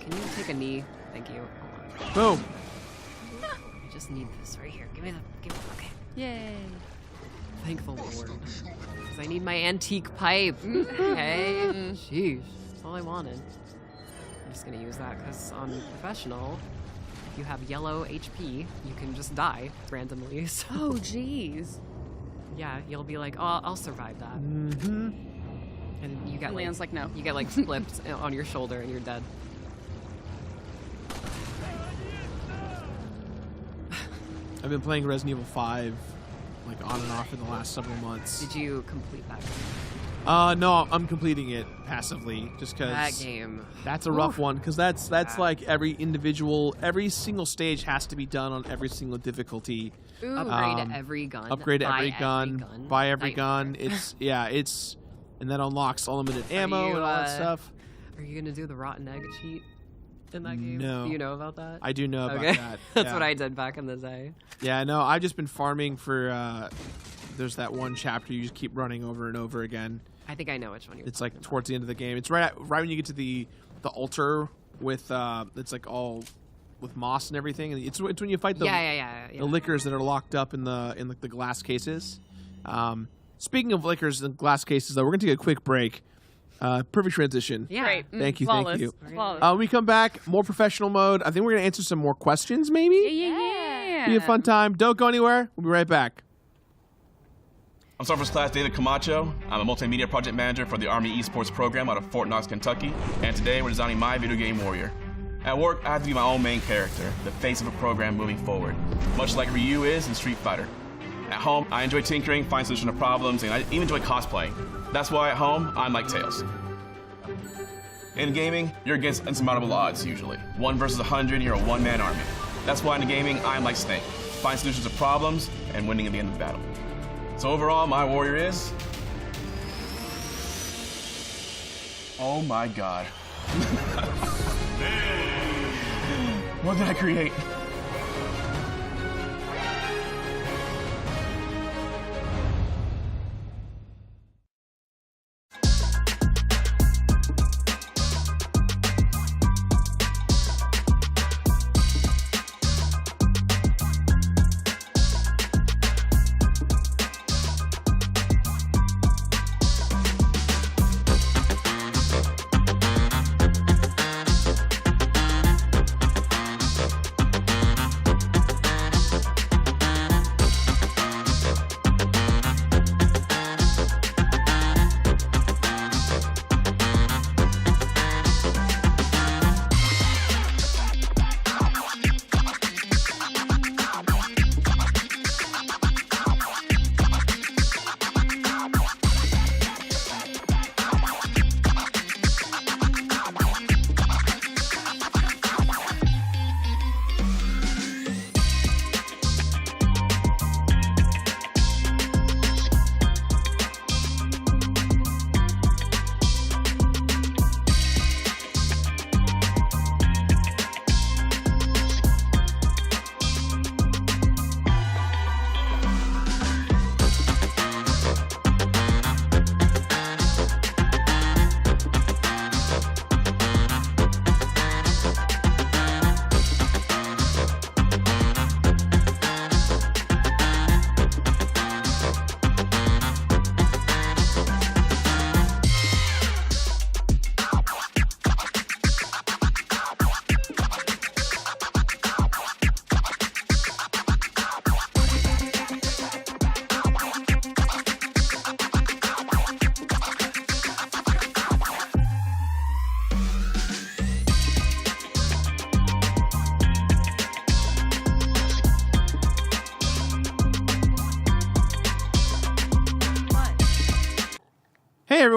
Can you take a knee? Thank you. Hold on. Boom. I just need this right here. Give me okay. Yay. Thank the Lord. Because I need my antique pipe. Okay? Sheesh. That's all I wanted. I'm just gonna use that because on professional, if you have yellow HP, you can just die randomly. So Oh, jeez. yeah, you'll be like, oh, I'll survive that. Mm-hmm. And you get Leon's like, no. You get like flipped on your shoulder and you're dead. I've been playing Resident Evil 5 like on and off in the last several months. Did you complete that game? No, I'm completing it passively just because That game. that's a rough one because that's like every single stage has to be done on every single difficulty. Ooh. Upgrade to every gun. Upgrade to buy every gun, buy every gun. Nightmare. It's and that unlocks unlimited ammo you, and all that stuff. Are you gonna do the rotten egg cheat in that game? No. Do you know about that? I do know about Okay. that. That's yeah. what I did back in the day. Yeah, no, I've just been farming for. There's that one chapter you just keep running over and over again. I think I know which one you're It's talking like towards the end of the game. It's right when you get to the altar with it's like all with moss and everything. And it's when you fight the Yeah. the liquors that are locked up in the glass cases. Speaking of liquors and glass cases, though, we're gonna take a quick break. Perfect transition. Yeah. Great. Thank you, Flawless. thank you. Flawless. When we come back, more professional mode. I think we're gonna answer some more questions, maybe. Yeah. Be a fun time. Don't go anywhere. We'll be right back. I'm Sergeant Class David Camacho. I'm a multimedia project manager for the Army Esports program out of Fort Knox, Kentucky, and today we're designing my video game warrior. At work, I have to be my own main character, the face of a program moving forward, much like Ryu is in Street Fighter. At home, I enjoy tinkering, find solutions to problems, and I even enjoy cosplaying. That's why at home, I'm like Tails. In gaming, you're against insurmountable odds usually. 1 versus 100, you're a one-man army. That's why in gaming, I'm like Snake. Find solutions to problems and winning at the end of the battle. So overall, my warrior is... Oh my god. What did I create?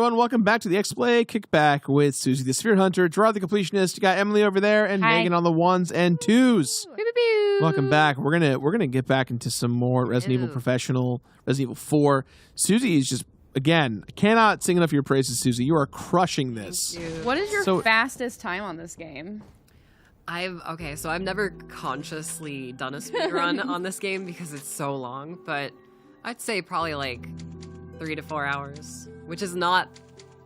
everyone. Welcome back to the Xplay Kickback with Susie the Sphere Hunter, Jirard the Completionist. You got Emily over there and Hi. Megan on the ones and twos. Pew, pew, pew. Welcome back. We're gonna get back into some more Resident Evil Professional, Resident Evil 4. Susie is just, again, I cannot sing enough of your praises, Susie. You are crushing this. What is your So- fastest time on this game? So I've never consciously done a speed run on this game because it's so long, but I'd say probably like 3 to 4 hours, which is not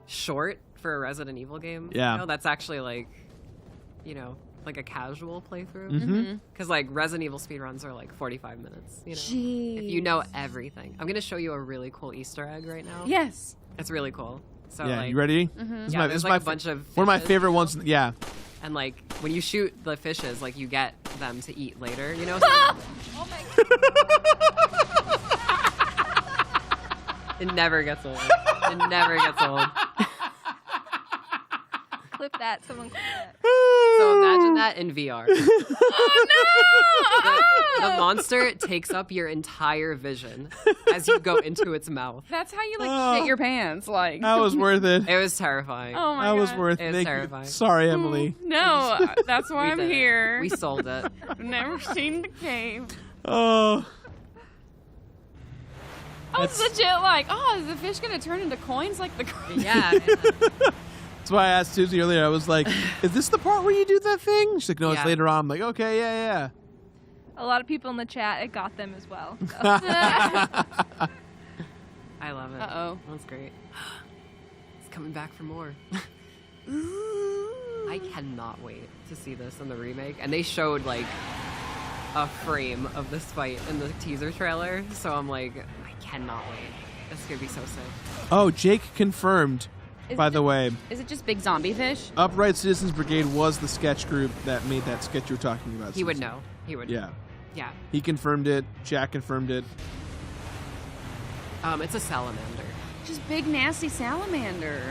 short for a Resident Evil game. Yeah. You know, that's actually like, you know, like a casual playthrough. Mm-hmm. Because like Resident Evil speedruns are like 45 minutes, you know. Jeez. If you know everything. I'm gonna show you a really cool Easter egg right now. Yes. It's really cool. So Yeah, like, you ready? Mm-hmm. Yeah, there's like a bunch of one of my fishes. favorite ones. Yeah. And like when you shoot the fishes, like you get them to eat later, you know? Oh my god. It never gets old. It never gets old. Clip that. Someone clip that. So imagine that in VR. Oh no! The monster takes up your entire vision as you go into its mouth. That's how you like Oh. shit your pants, like. That was worth it. It was terrifying. Oh my That god. was worth It's it. terrifying. Sorry, Emily. No, that's why We I'm did it. here. We sold it. I've never seen the game. Oh. I was legit like, oh, is the fish gonna turn into coins like the coins? Yeah. That's why I asked Susie earlier. I was like, "Is this the part where you do that thing?" She's like, "No, it's Yeah. later on." I'm like, "Okay, yeah." A lot of people in the chat, it got them as well. So. I love it. Uh-oh. That's great. It's coming back for more. I cannot wait to see this in the remake. And they showed like a frame of this fight in the teaser trailer. So I'm like, I cannot wait. This is going to be so sick. Oh, Jake confirmed. By the way, Is it just big zombie fish? Upright Citizens Brigade was the sketch group that made that sketch you were talking about. He would Susie. know. He would. Yeah, Yeah. he confirmed it. Jack confirmed it. It's a salamander. Just big nasty salamander.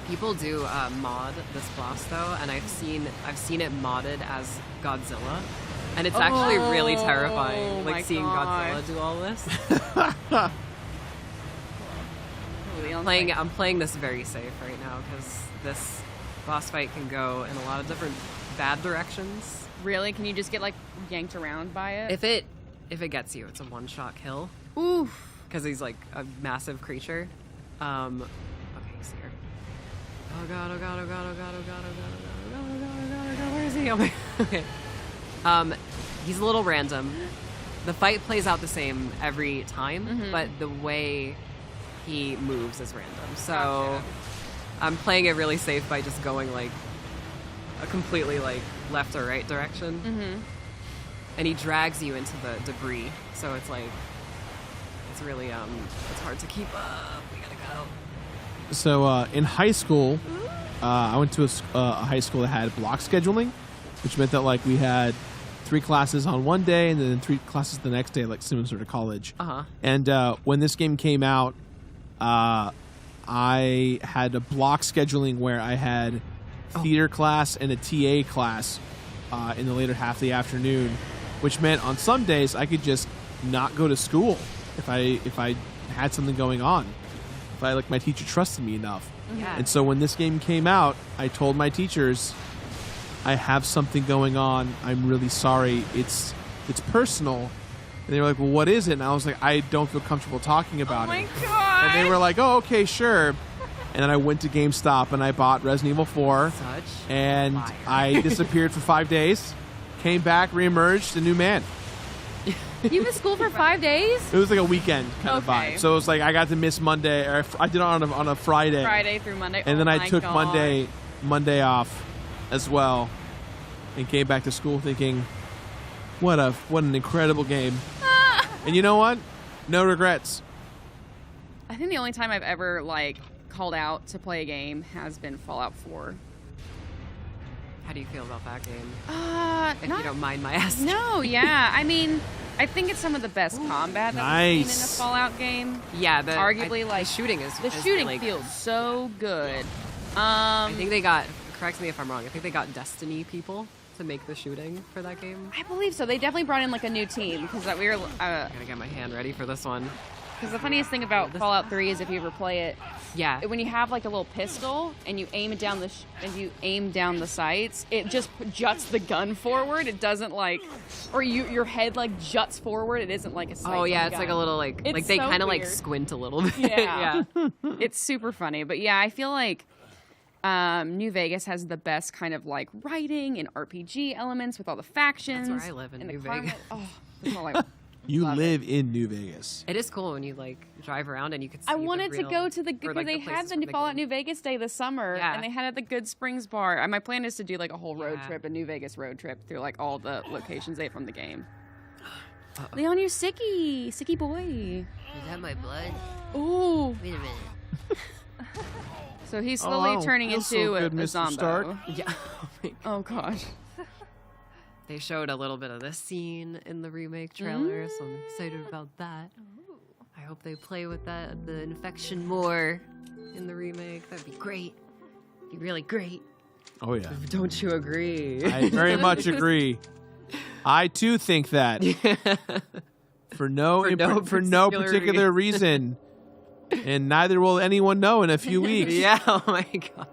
People do mod this boss though, and I've seen it modded as Godzilla, and it's actually really terrifying. my Like seeing God. Godzilla do all this. Really I'm playing this very safe right now because this boss fight can go in a lot of different bad directions. Really? Can you just get like yanked around by it? If it gets you, it's a one-shot kill Oof. because he's like a massive creature. Okay, he's here. Oh god! Oh god! Oh god! Oh god! Oh god! Oh god! Oh god! Oh god! Oh god! Oh god! Oh god! Where is he? Oh my. Okay. He's a little random. The fight plays out the same every time, but the way he moves is random. So Gotcha. I'm playing it really safe by just going like a completely like left or right direction. Mm-hmm. And he drags you into the debris. So it's like it's really it's hard to keep up. We gotta go. So in high school, I went to a high school that had block scheduling, which meant that like we had 3 classes on one day and then 3 classes the next day, like similar sort of college. And when this game came out, I had a block scheduling where I had theater class and a TA class in the later half of the afternoon, which meant on some days I could just not go to school if I had something going on, if I like my teacher trusted me enough. Yeah. And so when this game came out, I told my teachers, I have something going on. I'm really sorry. It's personal. And they were like, well, what is it? And I was like, I don't feel comfortable talking about Oh my it. god. And they were like, oh, okay, sure. And then I went to GameStop and I bought Resident Evil 4. Such And fire. I disappeared for 5 days, came back, reemerged, a new man. You missed school for 5 days? It was like a weekend kind of Okay. vibe. So it was like I got to miss Monday, or I did it on a Friday. Friday through Monday. And Oh then I my took God. Monday off as well, and came back to school thinking, what an incredible game. And you know what? No regrets. I think the only time I've ever like called out to play a game has been Fallout 4. How do you feel about that game? If Not, you don't mind my asking. no, yeah. I mean, I think it's some of the best combat that we've seen in a Nice. Fallout game. Yeah, Arguably, like, the shooting is The is shooting really feels good. so good. I think they got. Correct me if I'm wrong. I think they got Destiny people to make the shooting for that game. I believe so. They definitely brought in like a new team because we were. I gotta get my hand ready for this one. Because the funniest thing about Fallout 3 is if you ever play it, Yeah. when you have like a little pistol and you aim it down the sights, it just juts the gun forward. It doesn't like, or your head like juts forward. It isn't like a sight. Oh yeah, it's like a little like they so kind of like weird. squint a little bit. Yeah. It's super funny. But yeah, I feel like New Vegas has the best kind of like writing and RPG elements with all the factions. That's where I live in and New the climate. Vegas. Oh, it's all like. You Love live in New Vegas. It is cool when you like drive around and you could see I wanted the to real, go to the or, because like, they had places the from Fallout game. New Vegas Day this summer, Yeah. and they had it at the Good Springs bar. And my plan is to do like a whole road Yeah. trip, a New Vegas road trip through like all the locations they have from the game. Leon, you're sicky boy. Is that my blood? Ooh. Wait a minute. So he's I slowly don't turning feel into so good, a Mr. zombie. Stark. Yeah. Oh gosh. They showed a little bit of this scene in the remake trailer, so I'm excited about that. I hope they play with that, the infection more in the remake. That'd be great. Be really great. Oh yeah. Don't you agree? I very much agree. I too think that for no particular reason, and neither will anyone know in a few weeks. Yeah, oh my god.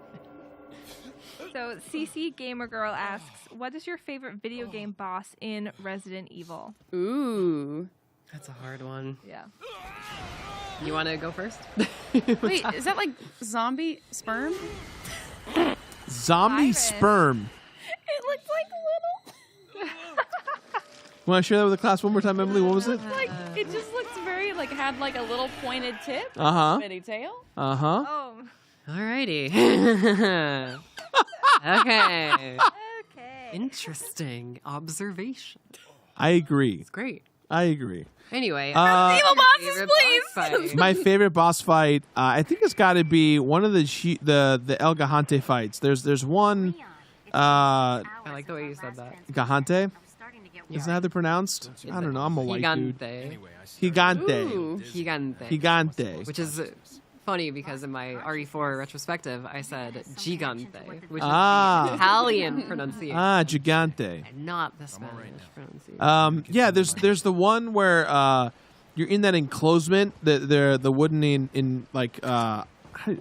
So CC Gamer Girl asks, what is your favorite video game boss in Resident Evil? Ooh. That's a hard one. Yeah. You want to go first? Wait, is that like zombie sperm? Zombie Tyrant. sperm. It looks like little. Want to share that with the class one more time, Emily? What was it? Like it just looks very like had like a little pointed tip, Uh-huh. bitty tail. Uh-huh. Oh, Alrighty. Okay. okay. Interesting observation. I agree. It's great. I agree. Anyway, Evil your bosses, favorite please! boss fight. My favorite boss fight, I think it's got to be one of the El Gigante fights. There's one, I like the way you said that. Gigante. I'm starting to get Is that how they're pronounced? I don't know. I'm a white dude. Gigante. Gigante. Ooh. Gigante. Gigante. Which is funny because in my RE4 retrospective, I said Gigante, which Ah. is the Italian pronunciation, Ah, Gigante. and not the Spanish pronunciation. Yeah, there's the one where you're in that enclosement, the wooden in like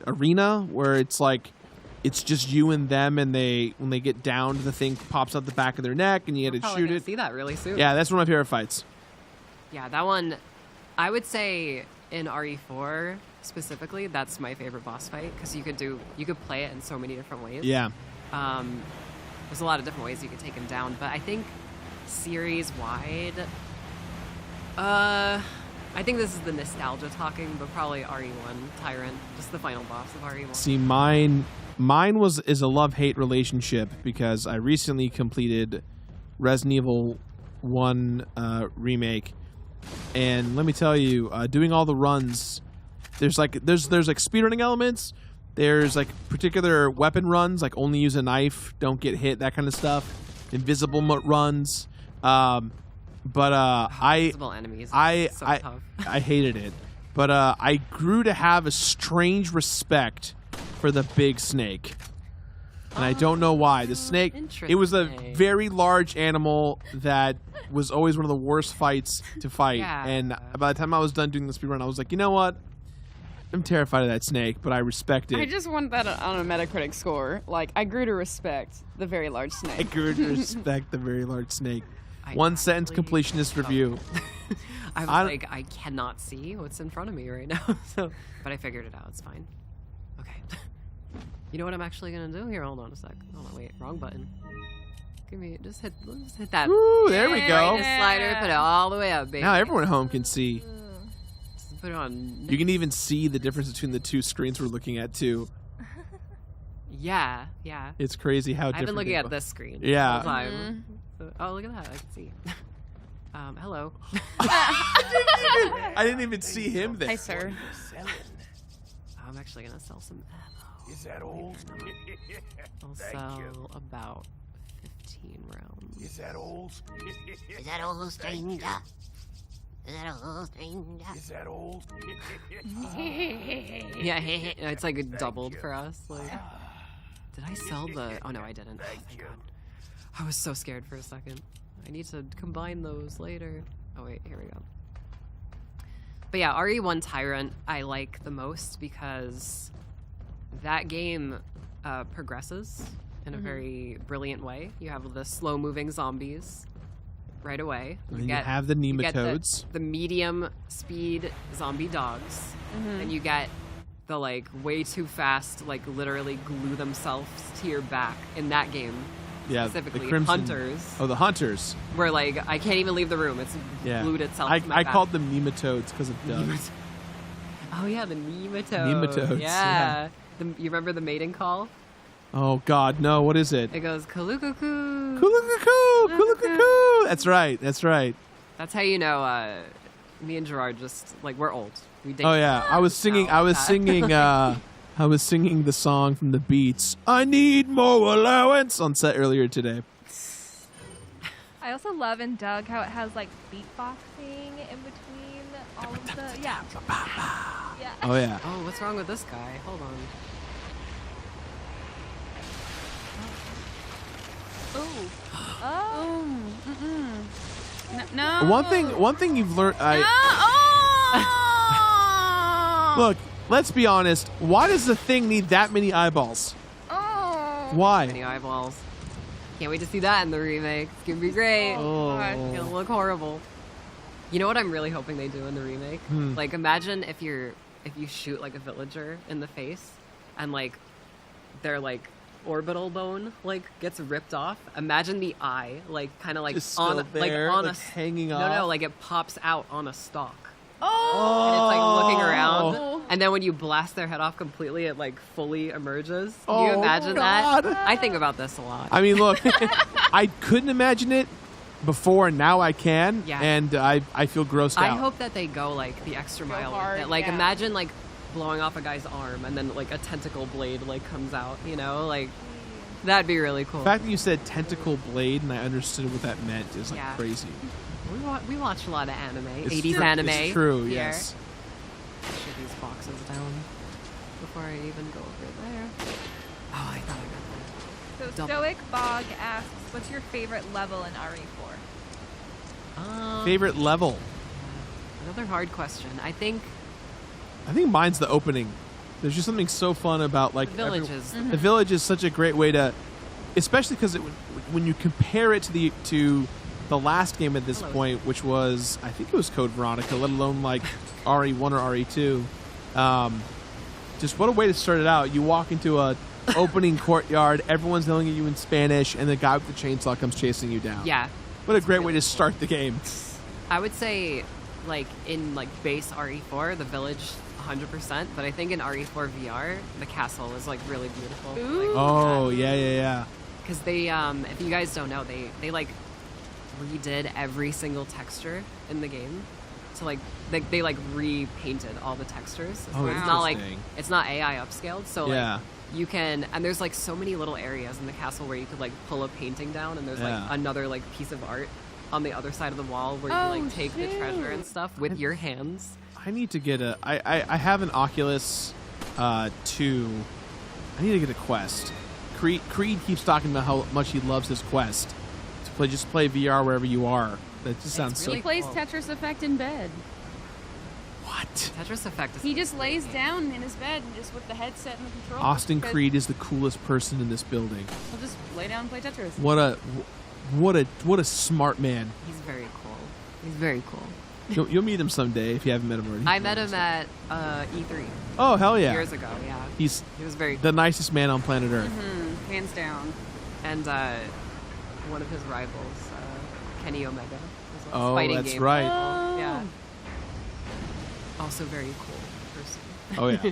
arena where it's like it's just you and them, and when they get down, the thing pops out the back of their neck, and you got to Probably shoot gonna it. see that really soon. Yeah, that's one of my favorite fights. Yeah, that one, I would say in RE4 specifically, that's my favorite boss fight because you could play it in so many different ways. Yeah. There's a lot of different ways you could take him down, but I think series wide, I think this is the nostalgia talking, but probably RE1 Tyrant, just the final boss of RE1. See, mine is a love-hate relationship because I recently completed Resident Evil 1 remake, and let me tell you, doing all the runs, there's like speedrunning elements. There's like particular weapon runs, like only use a knife, don't get hit, that kind of stuff. Invisible runs, Invisible enemies. So tough. I hated it, but I grew to have a strange respect for the big snake, and I don't know why. The snake, it was a Interesting. very large animal that was always one of the worst fights to fight. Yeah. And by the time I was done doing the speedrun, I was like, you know what? I'm terrified of that snake, but I respect it. I just want that on a Metacritic score. Like I grew to respect the very large I snake. grew to respect the very large snake. I One sentence actually- completionist review. I was I- like, I cannot see what's in front of me right now. But I figured it out. It's fine. Okay. You know what I'm actually gonna do here? Hold on a sec. Hold on, wait, wrong button. Just hit that. Ooh, there we go. Right, slider, put it all the way up, baby. Now everyone at home can see. Just put it on. You can even see the difference between the two screens we're looking at too. Yeah. It's crazy how I've different been looking they at are. this screen Yeah. the whole time. So, oh, look at that! I can see. Hello. I didn't even see him there. Hi, sir. I'm actually gonna sell some ammo. Is that old? I'll Thank sell you. about 15 rounds. Is that old? Is that old stranger? Is that old stranger? Is that old? Yeah, it's like doubled for us. Like, did I sell the? Oh no, I didn't. Oh, thank God. I was so scared for a second. I need to combine those later. Oh wait, here we go. But yeah, RE1 Tyrant I like the most because that game progresses in a very brilliant way. You have the slow-moving zombies right away. And you have the nematodes. The medium speed zombie dogs. And you get the like way too fast, like literally glue themselves to your back in that game. Yeah, specifically the Crimson hunters. Oh, the hunters. Where like I can't even leave the room. It's glued itself to my I back. called them nematodes because of Doug. Oh yeah, the nematode. Nematodes, yeah. You remember the mating call? Oh God, no! What is it? It goes kalukuku. Kulukuku, kulukuku. That's right. That's right. That's how you know. Me and Jirard just like we're old. We date. Oh yeah, I was singing. I was singing. I was singing the song from the Beats. I need more allowance on set earlier today. I also love in Doug how it has like beatboxing in between all of the yeah. Oh yeah. Oh, what's wrong with this guy? Hold on. Oh. No. One thing you've learned. Oh! Look, let's be honest. Why does the thing need that many eyeballs? Oh! Why? Many eyeballs. Can't wait to see that in the remake. It's gonna be great. Oh. It's gonna look horrible. You know what I'm really hoping they do in the remake? Like imagine if you shoot like a villager in the face and like their like orbital bone like gets ripped off. Imagine the eye like kind of like Just still on there, like on like a hanging off. No, like it pops out on a stalk. Oh! And it's like looking around. Oh. And then when you blast their head off completely, it like fully emerges. Can Oh, you imagine God. that? I think about this a lot. I mean, look, I couldn't imagine it before, and now I can. Yeah. And I feel grossed out. I hope that they go like the extra mile hard, with it. Like yeah. imagine like blowing off a guy's arm and then like a tentacle blade like comes out, you know? Like that'd be really cool. The fact that you said tentacle blade and I understood what that meant is like Yeah. crazy. We watch a lot of anime. It's 80s true. anime. It's true, here. yes. Shut these boxes down before I even go over there. Oh, I thought I got that. So Stoic Bog asks, "What's your favorite level in RE4?" Favorite level? Another hard question. I think mine's the opening. There's just something so fun about like the villages. The village is such a great way to, especially because when you compare it to the last game at this point, which was I think it was Code Veronica, let alone like RE1 or RE2. Just what a way to start it out. You walk into a opening courtyard, everyone's yelling at you in Spanish, and the guy with the chainsaw comes chasing you down. Yeah. What a great way to start the game. I would say, like, in, like, base RE4, the village, 100%, but I think in RE4 VR, the castle is, like, really beautiful. Ooh. Oh, yeah. Because they, if you guys don't know, they, like, redid every single texture in the game. So, like, they like, repainted all the textures. So Oh, it's not, like, interesting. it's not AI upscaled, so, Yeah. like, you can, and there's, like, so many little areas in the castle where you could, like, pull a painting down, and there's, Yeah. like, another, like, piece of art on the other side of the wall where you, like, take the treasure and stuff with your hands. I need to get I have an Oculus 2. I need to get a Quest. Creed keeps talking about how much he loves his Quest. To play VR wherever you are. That just sounds really He plays cool. Tetris Effect in bed. What? Tetris Effect is He just lays down in his bed and just with the headset and the controller. Austin because Creed is the coolest person in this building. He'll just lay down and play Tetris. What a smart man. He's very cool. He's very cool. You'll meet him someday if you haven't met him already. I met him at E3 Oh hell yeah! years ago. Yeah, He was very cool. the nicest man on planet Earth. Hands down. And one of his rivals, Kenny Omega. Was a Oh, fighting that's game right. rival. Yeah. Also very cool person. Oh yeah.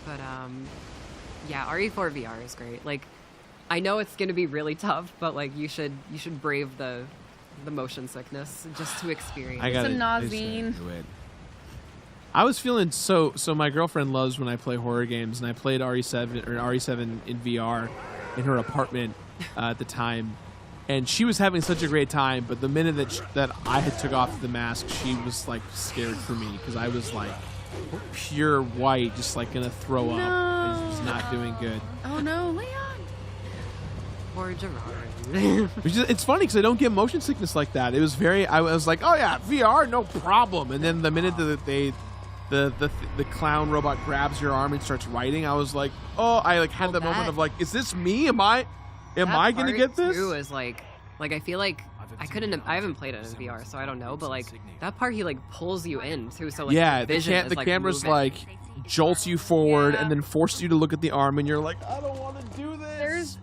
But yeah, RE4 VR is great. Like, I know it's gonna be really tough, but like you should brave the motion sickness just to experience. I got Some it. nausine. I was feeling so. My girlfriend loves when I play horror games, and I played RE7 in VR in her apartment at the time, and she was having such a great time. But the minute that I had took off the mask, she was like scared for me because I was like pure white, just like gonna throw up. I was not doing good. Oh no, Leon. Poor Jirard. It's funny because I don't get motion sickness like that. It was I was like, oh yeah, VR, no problem. And then the minute that the clown robot grabs your arm and starts writing, I was like, oh, I like had the moment of like, is this me? Am I gonna get this? Too is like I feel like I haven't played it in VR, so I don't know. But like that part, he like pulls you in too. So like yeah, the camera's moving. like jolts you forward and then forces you to look at the arm, and you're like, I don't want to do this.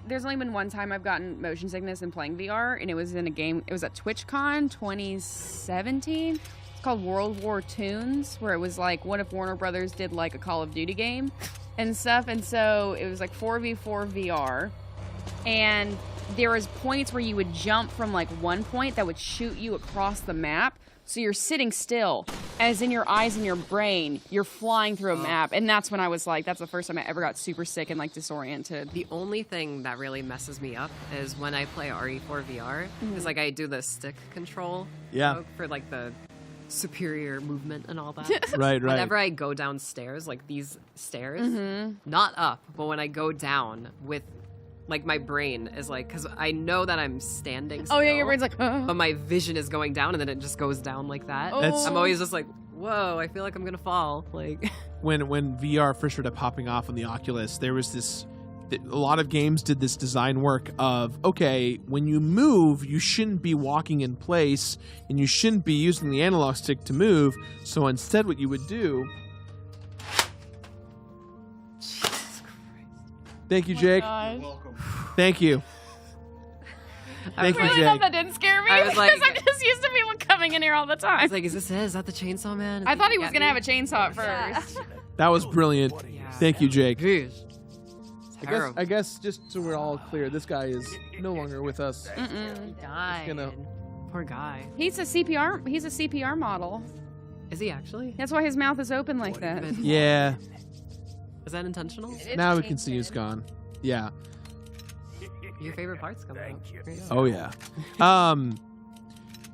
There's only been one time I've gotten motion sickness in playing VR, and it was in a game. It was at TwitchCon 2017. It's called World War Toons, where it was like what if Warner Brothers did like a Call of Duty game and stuff. And so it was like 4v4 VR, and there was points where you would jump from like one point that would shoot you across the map. So you're sitting still, as in your eyes and your brain, you're flying through a map. And that's when I was like, that's the first time I ever got super sick and like disoriented. The only thing that really messes me up is when I play RE4 VR, because like I do the stick control for like the superior movement and all that. Right. Whenever I go downstairs, like these stairs, not up, but when I go down with like my brain is like, because I know that I'm standing still, Oh yeah, your brain's like, but my vision is going down and then it just goes down like that. I'm always just like, whoa, I feel like I'm gonna fall. Like when VR first started popping off on the Oculus, there was this. A lot of games did this design work of, okay, when you move, you shouldn't be walking in place and you shouldn't be using the analog stick to move. So instead, what you would do. Thank you, Jake. Thank you. Thank you, really Jake. thought that didn't scare me I was like- because I'm just used to people coming in here all the time. I was like, is that the chainsaw man? I thought he was gonna have a chainsaw at first. That was brilliant. Yeah. Thank you, Jake. Jeez. I guess just so we're all clear, this guy is no longer with us. He died. gonna- Poor guy. He's a CPR model. Is he actually? That's why his mouth is open like that. Yeah. Is that intentional? Now we can see who's gone. Yeah. Your favorite part's coming up. Oh yeah.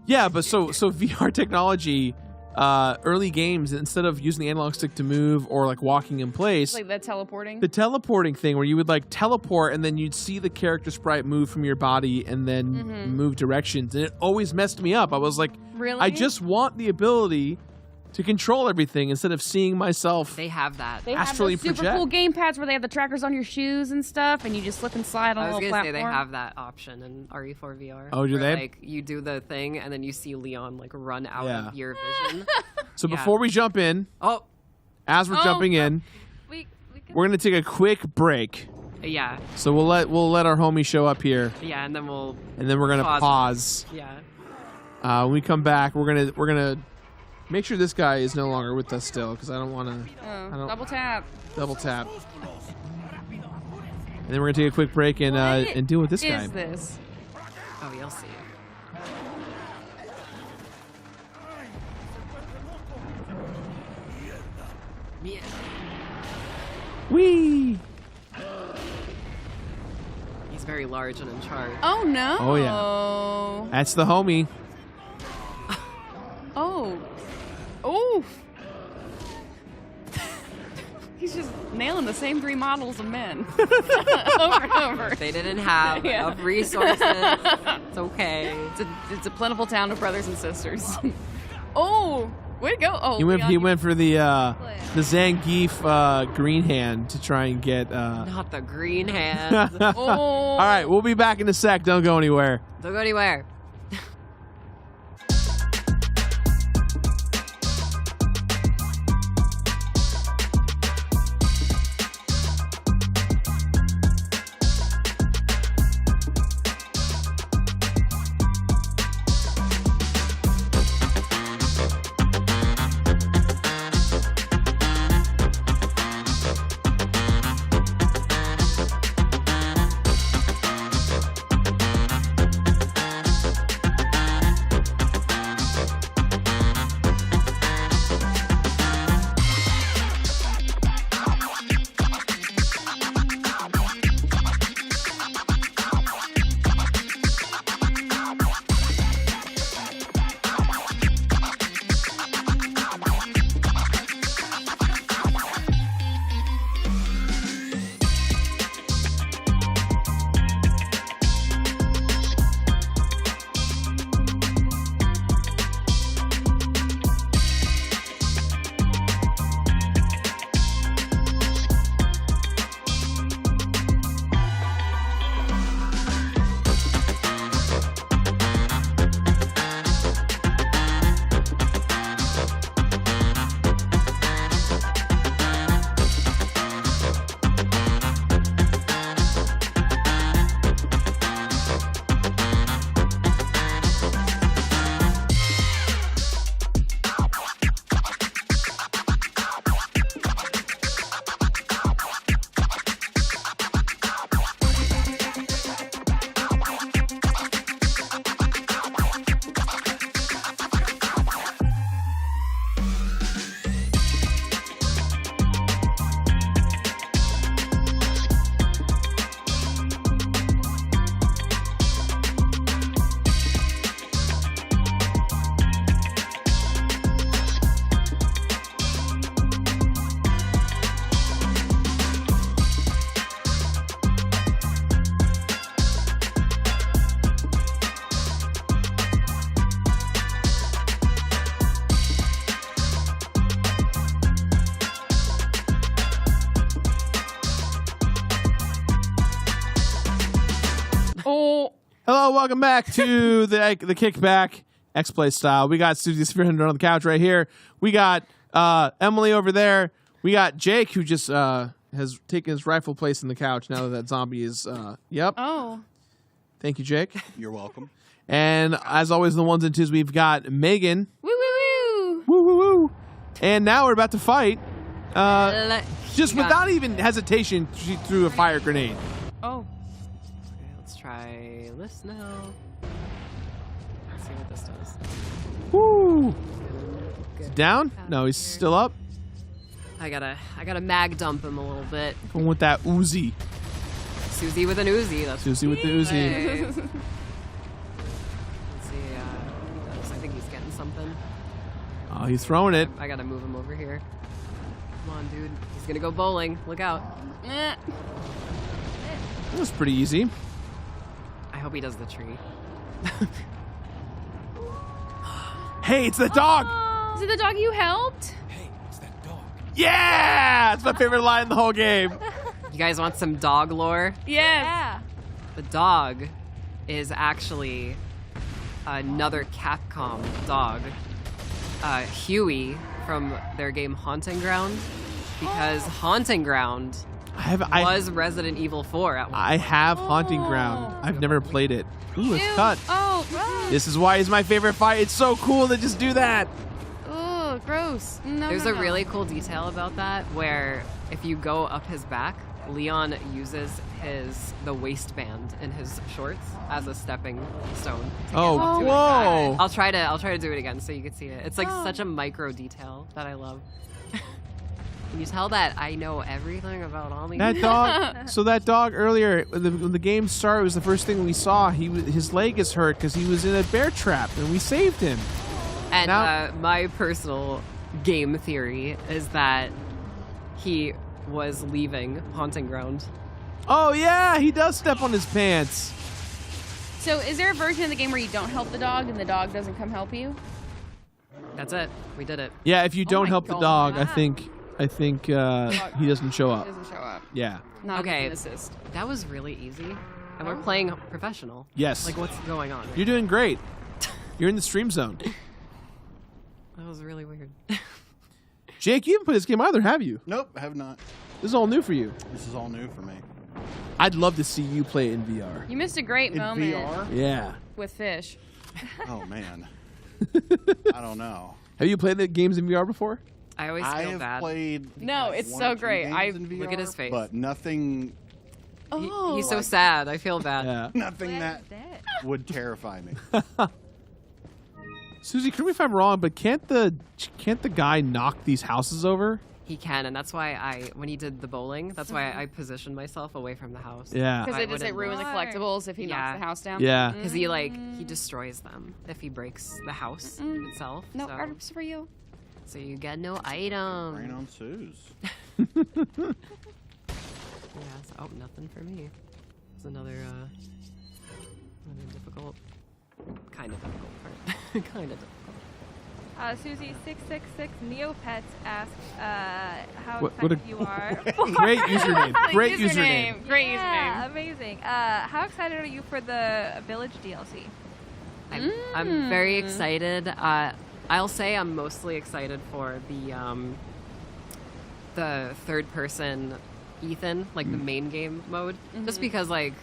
Yeah, but so VR technology, early games, instead of using the analog stick to move or like walking in place, Like the teleporting. the teleporting thing where you would like teleport and then you'd see the character sprite move from your body and then move directions, and it always messed me up. I was like, Really? I just want the ability to control everything instead of seeing myself. They have that. They have astrally those super project. cool game pads where they have the trackers on your shoes and stuff, and you just slip and slide on I a was little gonna platform. say they have that option in RE4 VR. Oh, do where, they? Like you do the thing and then you see Leon like run out Yeah. of your vision. So Yeah. before we jump in, Oh, as we're jumping in, we're gonna take a quick break. yeah, So we'll let our homie show up here, yeah, and then we're gonna pause. Yeah. When we come back, we're gonna make sure this guy is no longer with us still, because I don't want to Double tap. double tap. And then we're gonna take a quick break and deal with this guy. Is this? Oh, you'll see. Yeah. Whee! He's very large and in charge. Oh no. Oh, yeah. That's the homie. Oh. Oh. He's just nailing the same 3 models of men over and over. They didn't have Yeah. enough resources. It's okay. It's a plentiful town of brothers and sisters. Oh, way to go! Oh, He Leon, went for the Zangief green hand to try and get. Not the green hands. Oh. All right, we'll be back in a sec. Don't go anywhere. Don't go anywhere. Hello, welcome back to the kickback Xplay style. We got Susie Spearhead on the couch right here. We got Emily over there. We got Jake, who just has taken his rightful place in the couch now that zombie is. Yep. Oh. Thank you, Jake. You're welcome. And as always, the ones and twos, we've got Megan. Woo woo woo. Woo woo woo. And now we're about to fight. Just without even hesitation, she threw a fire grenade. Oh. Okay, let's try this now. Let's see what this does. Woo. Good. Down? No, he's still up. I gotta mag dump him a little bit. Going with that Uzi. Susie with an Uzi. That's Susie with the Uzi. Hey. Let's see. I think he's getting something. Oh, he's throwing it. I gotta move him over here. Come on, dude. He's gonna go bowling. Look out. Eh. That was pretty easy. I hope he does the tree. Hey, it's the dog. Is it the dog you helped? Hey, it's that dog. Yeah, it's my favorite line in the whole game. You guys want some dog lore? Yes. Yeah. The dog is actually another Capcom dog, Huey from their game Haunting Ground, because Haunting Ground was Resident Evil 4 at one I have Haunting Ground. I've never played it. Ooh, it's Ew. cut. Oh. This is why he's my favorite fight. It's so cool to just do that. Oh, gross. No. There's no, a no. really cool detail about that where if you go up his back, Leon uses the waistband in his shorts as a stepping stone. to Oh, get up to his whoa. back. I'll try to do it again so you can see it. It's like such a micro detail that I love. Can you tell that I know everything about all these? That dog. So that dog earlier, when the game started, was the first thing we saw. His leg is hurt because he was in a bear trap, and we saved him. And Now- my personal game theory is that he was leaving Haunting Ground. Oh yeah, he does step on his pants. So, is there a version of the game where you don't help the dog and the dog doesn't come help you? That's it. We did it. Yeah, if you don't my help the God. dog, I think he doesn't show It up. doesn't show up. Yeah. Not Okay. an assist. That was really easy. And we're playing professional. Yes. Like, what's going on? You're doing great. You're in the stream zone. That was really weird. Jake, you haven't played this game either, have you? Nope, I have not. This is all new for you. This is all new for me. I'd love to see you play it in VR. You missed a great In moment VR? Yeah. with fish. Oh man. I don't know. Have you played the games in VR before? I always I feel have bad. played. No, like, it's one so or two great. games in VR, Look at his face. But nothing, Oh. He's so sad. I feel bad. Yeah. nothing that Where's that? would terrify me. Susie, correct me if I'm wrong, but can't the guy knock these houses over? He can, and that's why when he did the bowling, that's why I positioned myself away from the house. Yeah. Because I it does it wouldn't- ruin the collectibles if he Yeah. knocks the house down? Yeah. Because he destroys them if he breaks the house itself. No so, art for you. so you get no Rain item. on Suze. Yeah, oh, nothing for me. It's another difficult, kind of difficult part. Kind of difficult. Susie666 Neopets asks how What excited a- you are. Great username. Great username. Great Yeah, username. amazing. How excited are you for the Village DLC? I'm very excited. I'll say I'm mostly excited for the third person Ethan, like the main game mode, just because like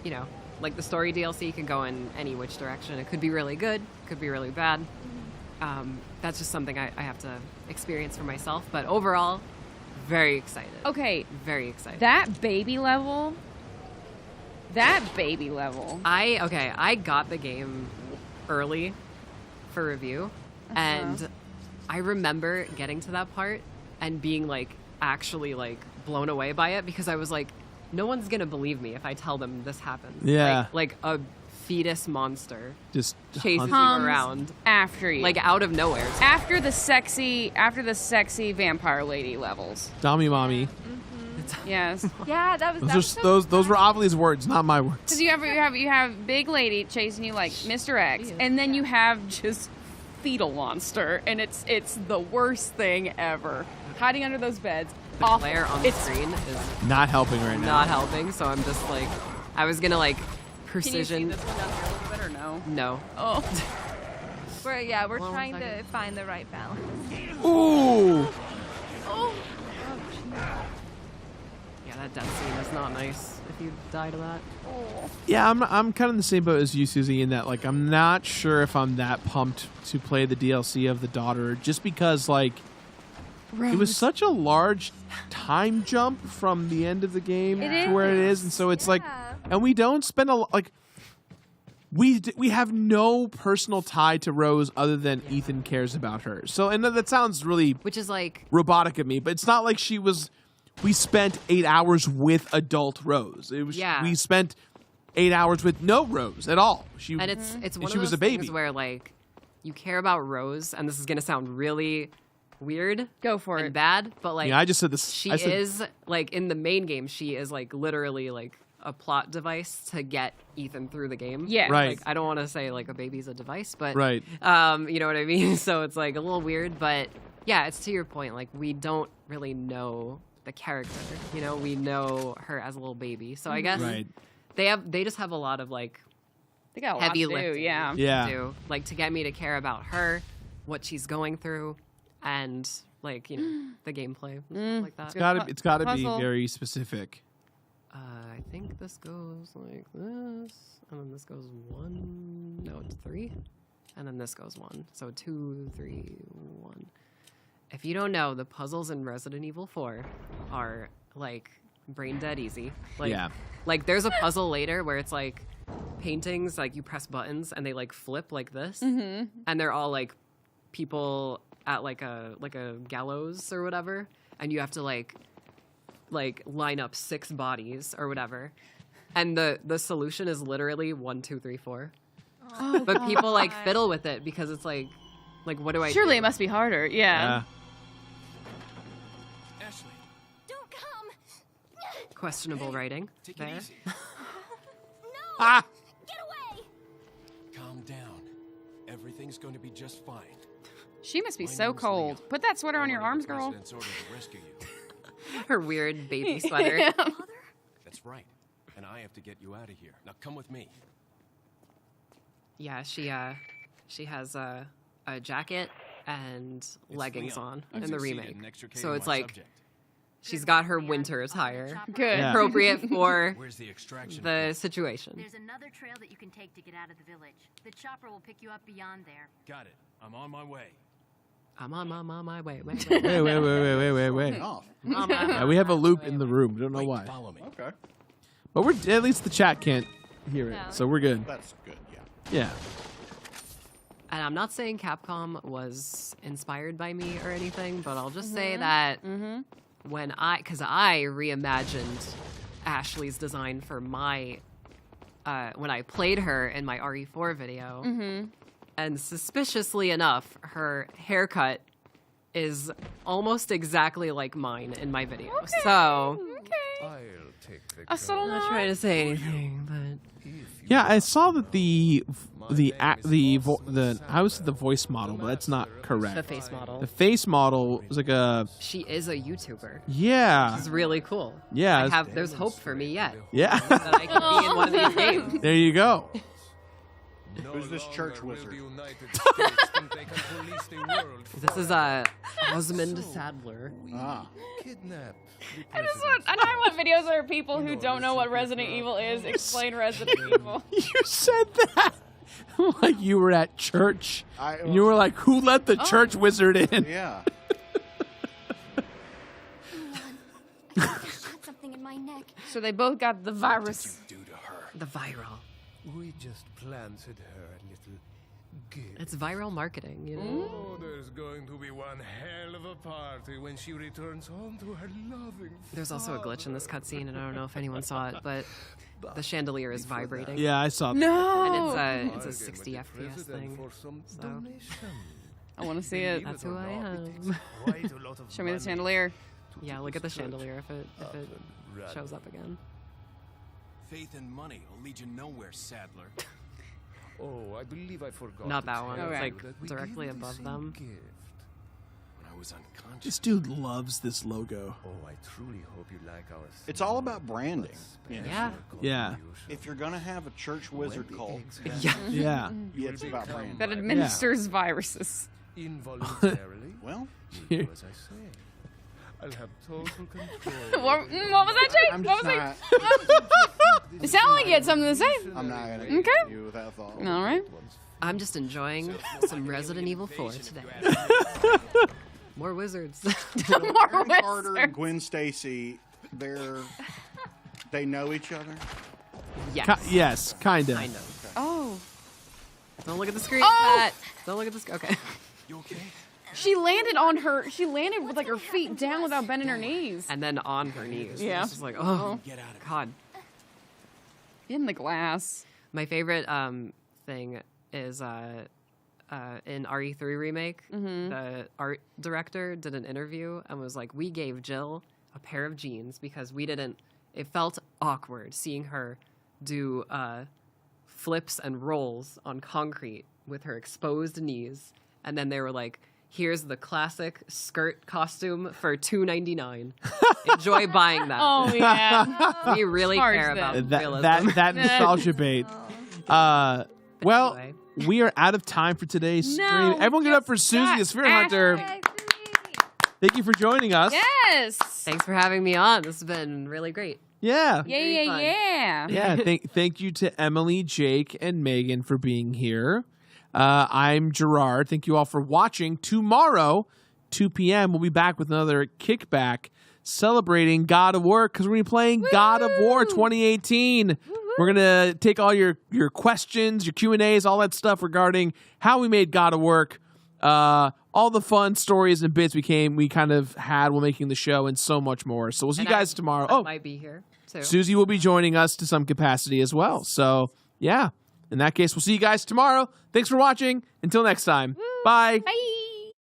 the story DLC can go in any which direction. It could be really good, could be really bad. That's just something I have to experience for myself. But overall, very excited. Okay, Very excited. that baby level. I got the game early for review, and I remember getting to that part and being like actually like blown away by it, because I was like, no one's gonna believe me if I tell them this happens. Yeah. Like a fetus monster Just chases you Comes around after you. like out of nowhere. after the sexy vampire lady levels. Dummy mommy. Yes. Yeah, that was Those were Ovilly's words, not my words. Because you have big lady chasing you like Mr. X, and then you have just fetal monster, and it's the worst thing ever. Hiding under those beds. The Awful. glare on the It's screen is Not helping right now. not helping, so I'm just like, I was gonna like precision. Can you see this one down here a little bit or no? No. Oh. We're Well, trying I to can- find the right balance. Ooh. Oh. Yeah, that death scene is not nice if you die to that. Yeah, I'm kind of in the same boat as you, Susie, in that like I'm not sure if I'm that pumped to play the DLC of the daughter, just because like it was such a large time jump from the end of the game It to where it is. is, and so it's like, Yeah. and we don't spend a like. We have no personal tie to Rose other than Ethan cares about her. So, and that sounds really Which is like, robotic of me, but it's not like she was. We spent 8 hours with adult Rose. It was Yeah. we spent 8 hours with no Rose at all. She and it's one she of those was a baby. things where like you care about Rose, and this is gonna sound really weird Go for and it. bad, but like Yeah, I just said this. she I said, is like in the main game, she is like literally like a plot device to get Ethan through the game. Yeah. Right. Like I don't want to say like a baby's a device, but Right. you know what I mean? So it's like a little weird, but yeah, it's to your point. Like we don't really know the character, you know, we know her as a little baby. So I guess Right. they just have a lot of like They got a heavy lot to do, lifting yeah. Yeah. to do, like to get me to care about her, what she's going through, and like, you know, the gameplay like that. It's gotta be puzzle. very specific. I think this goes like this, and then this goes 1. No, it's 3, and then this goes 1. So 2, 3, 1. If you don't know, the puzzles in Resident Evil 4 are like brain dead easy. Like, Yeah. Like there's a puzzle later where it's like paintings, like you press buttons and they like flip like this, and they're all like people at like a gallows or whatever, and you have to like line up 6 bodies or whatever, and the solution is literally 1, 2, 3, 4. But people like fiddle with it because it's like what do I Surely do? it must be harder. Yeah. Ashley, Don't come! Questionable writing take there. it easy. Ah. Get away! Calm down. Everything's going to be just fine. She must be My so name's cold. Leon. Put that sweater on I'm your under arms, the girl. President's order to rescue you. Her weird baby sweater. Yeah. That's right. And I have to get you out of here. Now come with me. Yeah, she has a jacket and It's leggings Leon. on I've in the succeeded remake. in extricating So it's my like subject. she's got her winter attire, Good. Yeah. appropriate for Where's the extraction? the situation. There's another trail that you can take to get out of the village. The chopper will pick you up beyond there. Got it. I'm on my way. I'm on my way. Wait. Off. Yeah, we have a loop in the room. Don't know Wait, why. follow me. Okay. But we're at least the chat can't hear it, No. so we're good. That's good, yeah. Yeah. And I'm not saying Capcom was inspired by me or anything, but I'll just say that when I reimagined Ashley's design for my when I played her in my RE4 video, and suspiciously enough, her haircut is almost exactly like mine in my video. So I'll take the A subtle I'm not nod. trying to say anything, but Yeah, I saw that the I was the voice model, but that's not correct. the face model. The face model was like a She is a YouTuber. yeah, It's really cool. yeah, There's hope for me yet yeah. that I can be in one of these games. There you go. Who's this church wizard? This is Osmond Sadler. Ah. Kidnap. I know I want videos where people who don't know what Resident Evil is explain Resident Evil. You said that like you were at church. And you were like, "Who let the church wizard in?" Yeah. I had something in my neck. So they both got the virus. Do to her. The viral. We just planted her a little gift. It's viral marketing, you know? Oh, there's going to be one hell of a party when she returns home to her loving. There's also a glitch in this cutscene, and I don't know if anyone saw it, but the chandelier is vibrating. Yeah, I saw that. No. And it's a 60 FPS thing. For some So. donation. I want to see it. That's who I am. Quite a lot of Show me the money chandelier. to Yeah, put look at the this church chandelier if it up and running. shows up again. Faith and money will lead you nowhere, Sadler. Oh, I believe I forgot. Not to that one. tell It's you like that we directly give the above same them. gift. When I was unconscious. This dude loves this logo. Oh, I truly hope you like our. It's all about branding. Yeah. Yeah. If you're gonna have a church wizard cult, Yeah. Yeah. it's about branding. That administers viruses. Involuntarily. Well, You do as I say. I'll have total control. What was that, Jake? I'm What just was not. it? It sounded like you had something to say. I'm not gonna Okay. get you with that thought. All right. I'm just enjoying some Resident Evil 4 today. More wizards. More Aaron Carter and wizards. Gwen Stacy, they know each other. Yes. Yes, kind of. I know. Oh. Don't look at the screen, Oh! Pat. Don't look at the screen. Okay. You okay? She landed on her. She landed with like her feet down without bending her knees. And then on her knees. Yeah. It's just like, oh, Get out of God. In the glass. My favorite thing is in RE3 remake, the art director did an interview and was like, we gave Jill a pair of jeans because it felt awkward seeing her do flips and rolls on concrete with her exposed knees. And then they were like, here's the classic skirt costume for $2.99. Enjoy buying that. Oh yeah. We really Charge care them. about That realism. that nostalgia bait. Well, Anyway. we are out of time for today's stream. No, Everyone give it up for just Susie, not the Spirit Hunter. Thank you for joining us. Yes. Thanks for having me on. This has been really great. Yeah. Yeah, Very yeah, fun. yeah. Yeah, thank you to Emily, Jake, and Megan for being here. I'm Jirard. Thank you all for watching. Tomorrow, 2 p.m., we'll be back with another kickback celebrating God of War because we're going to be playing God of War 2018. We're going to take all your questions, your Q&As, all that stuff regarding how we made God of War, all the fun stories and bits we kind of had while making the show, and so much more. So we'll see you guys tomorrow. I might be here too. Susie will be joining us to some capacity as well. So, yeah. In that case, we'll see you guys tomorrow. Thanks for watching. Until next time. Bye. Bye.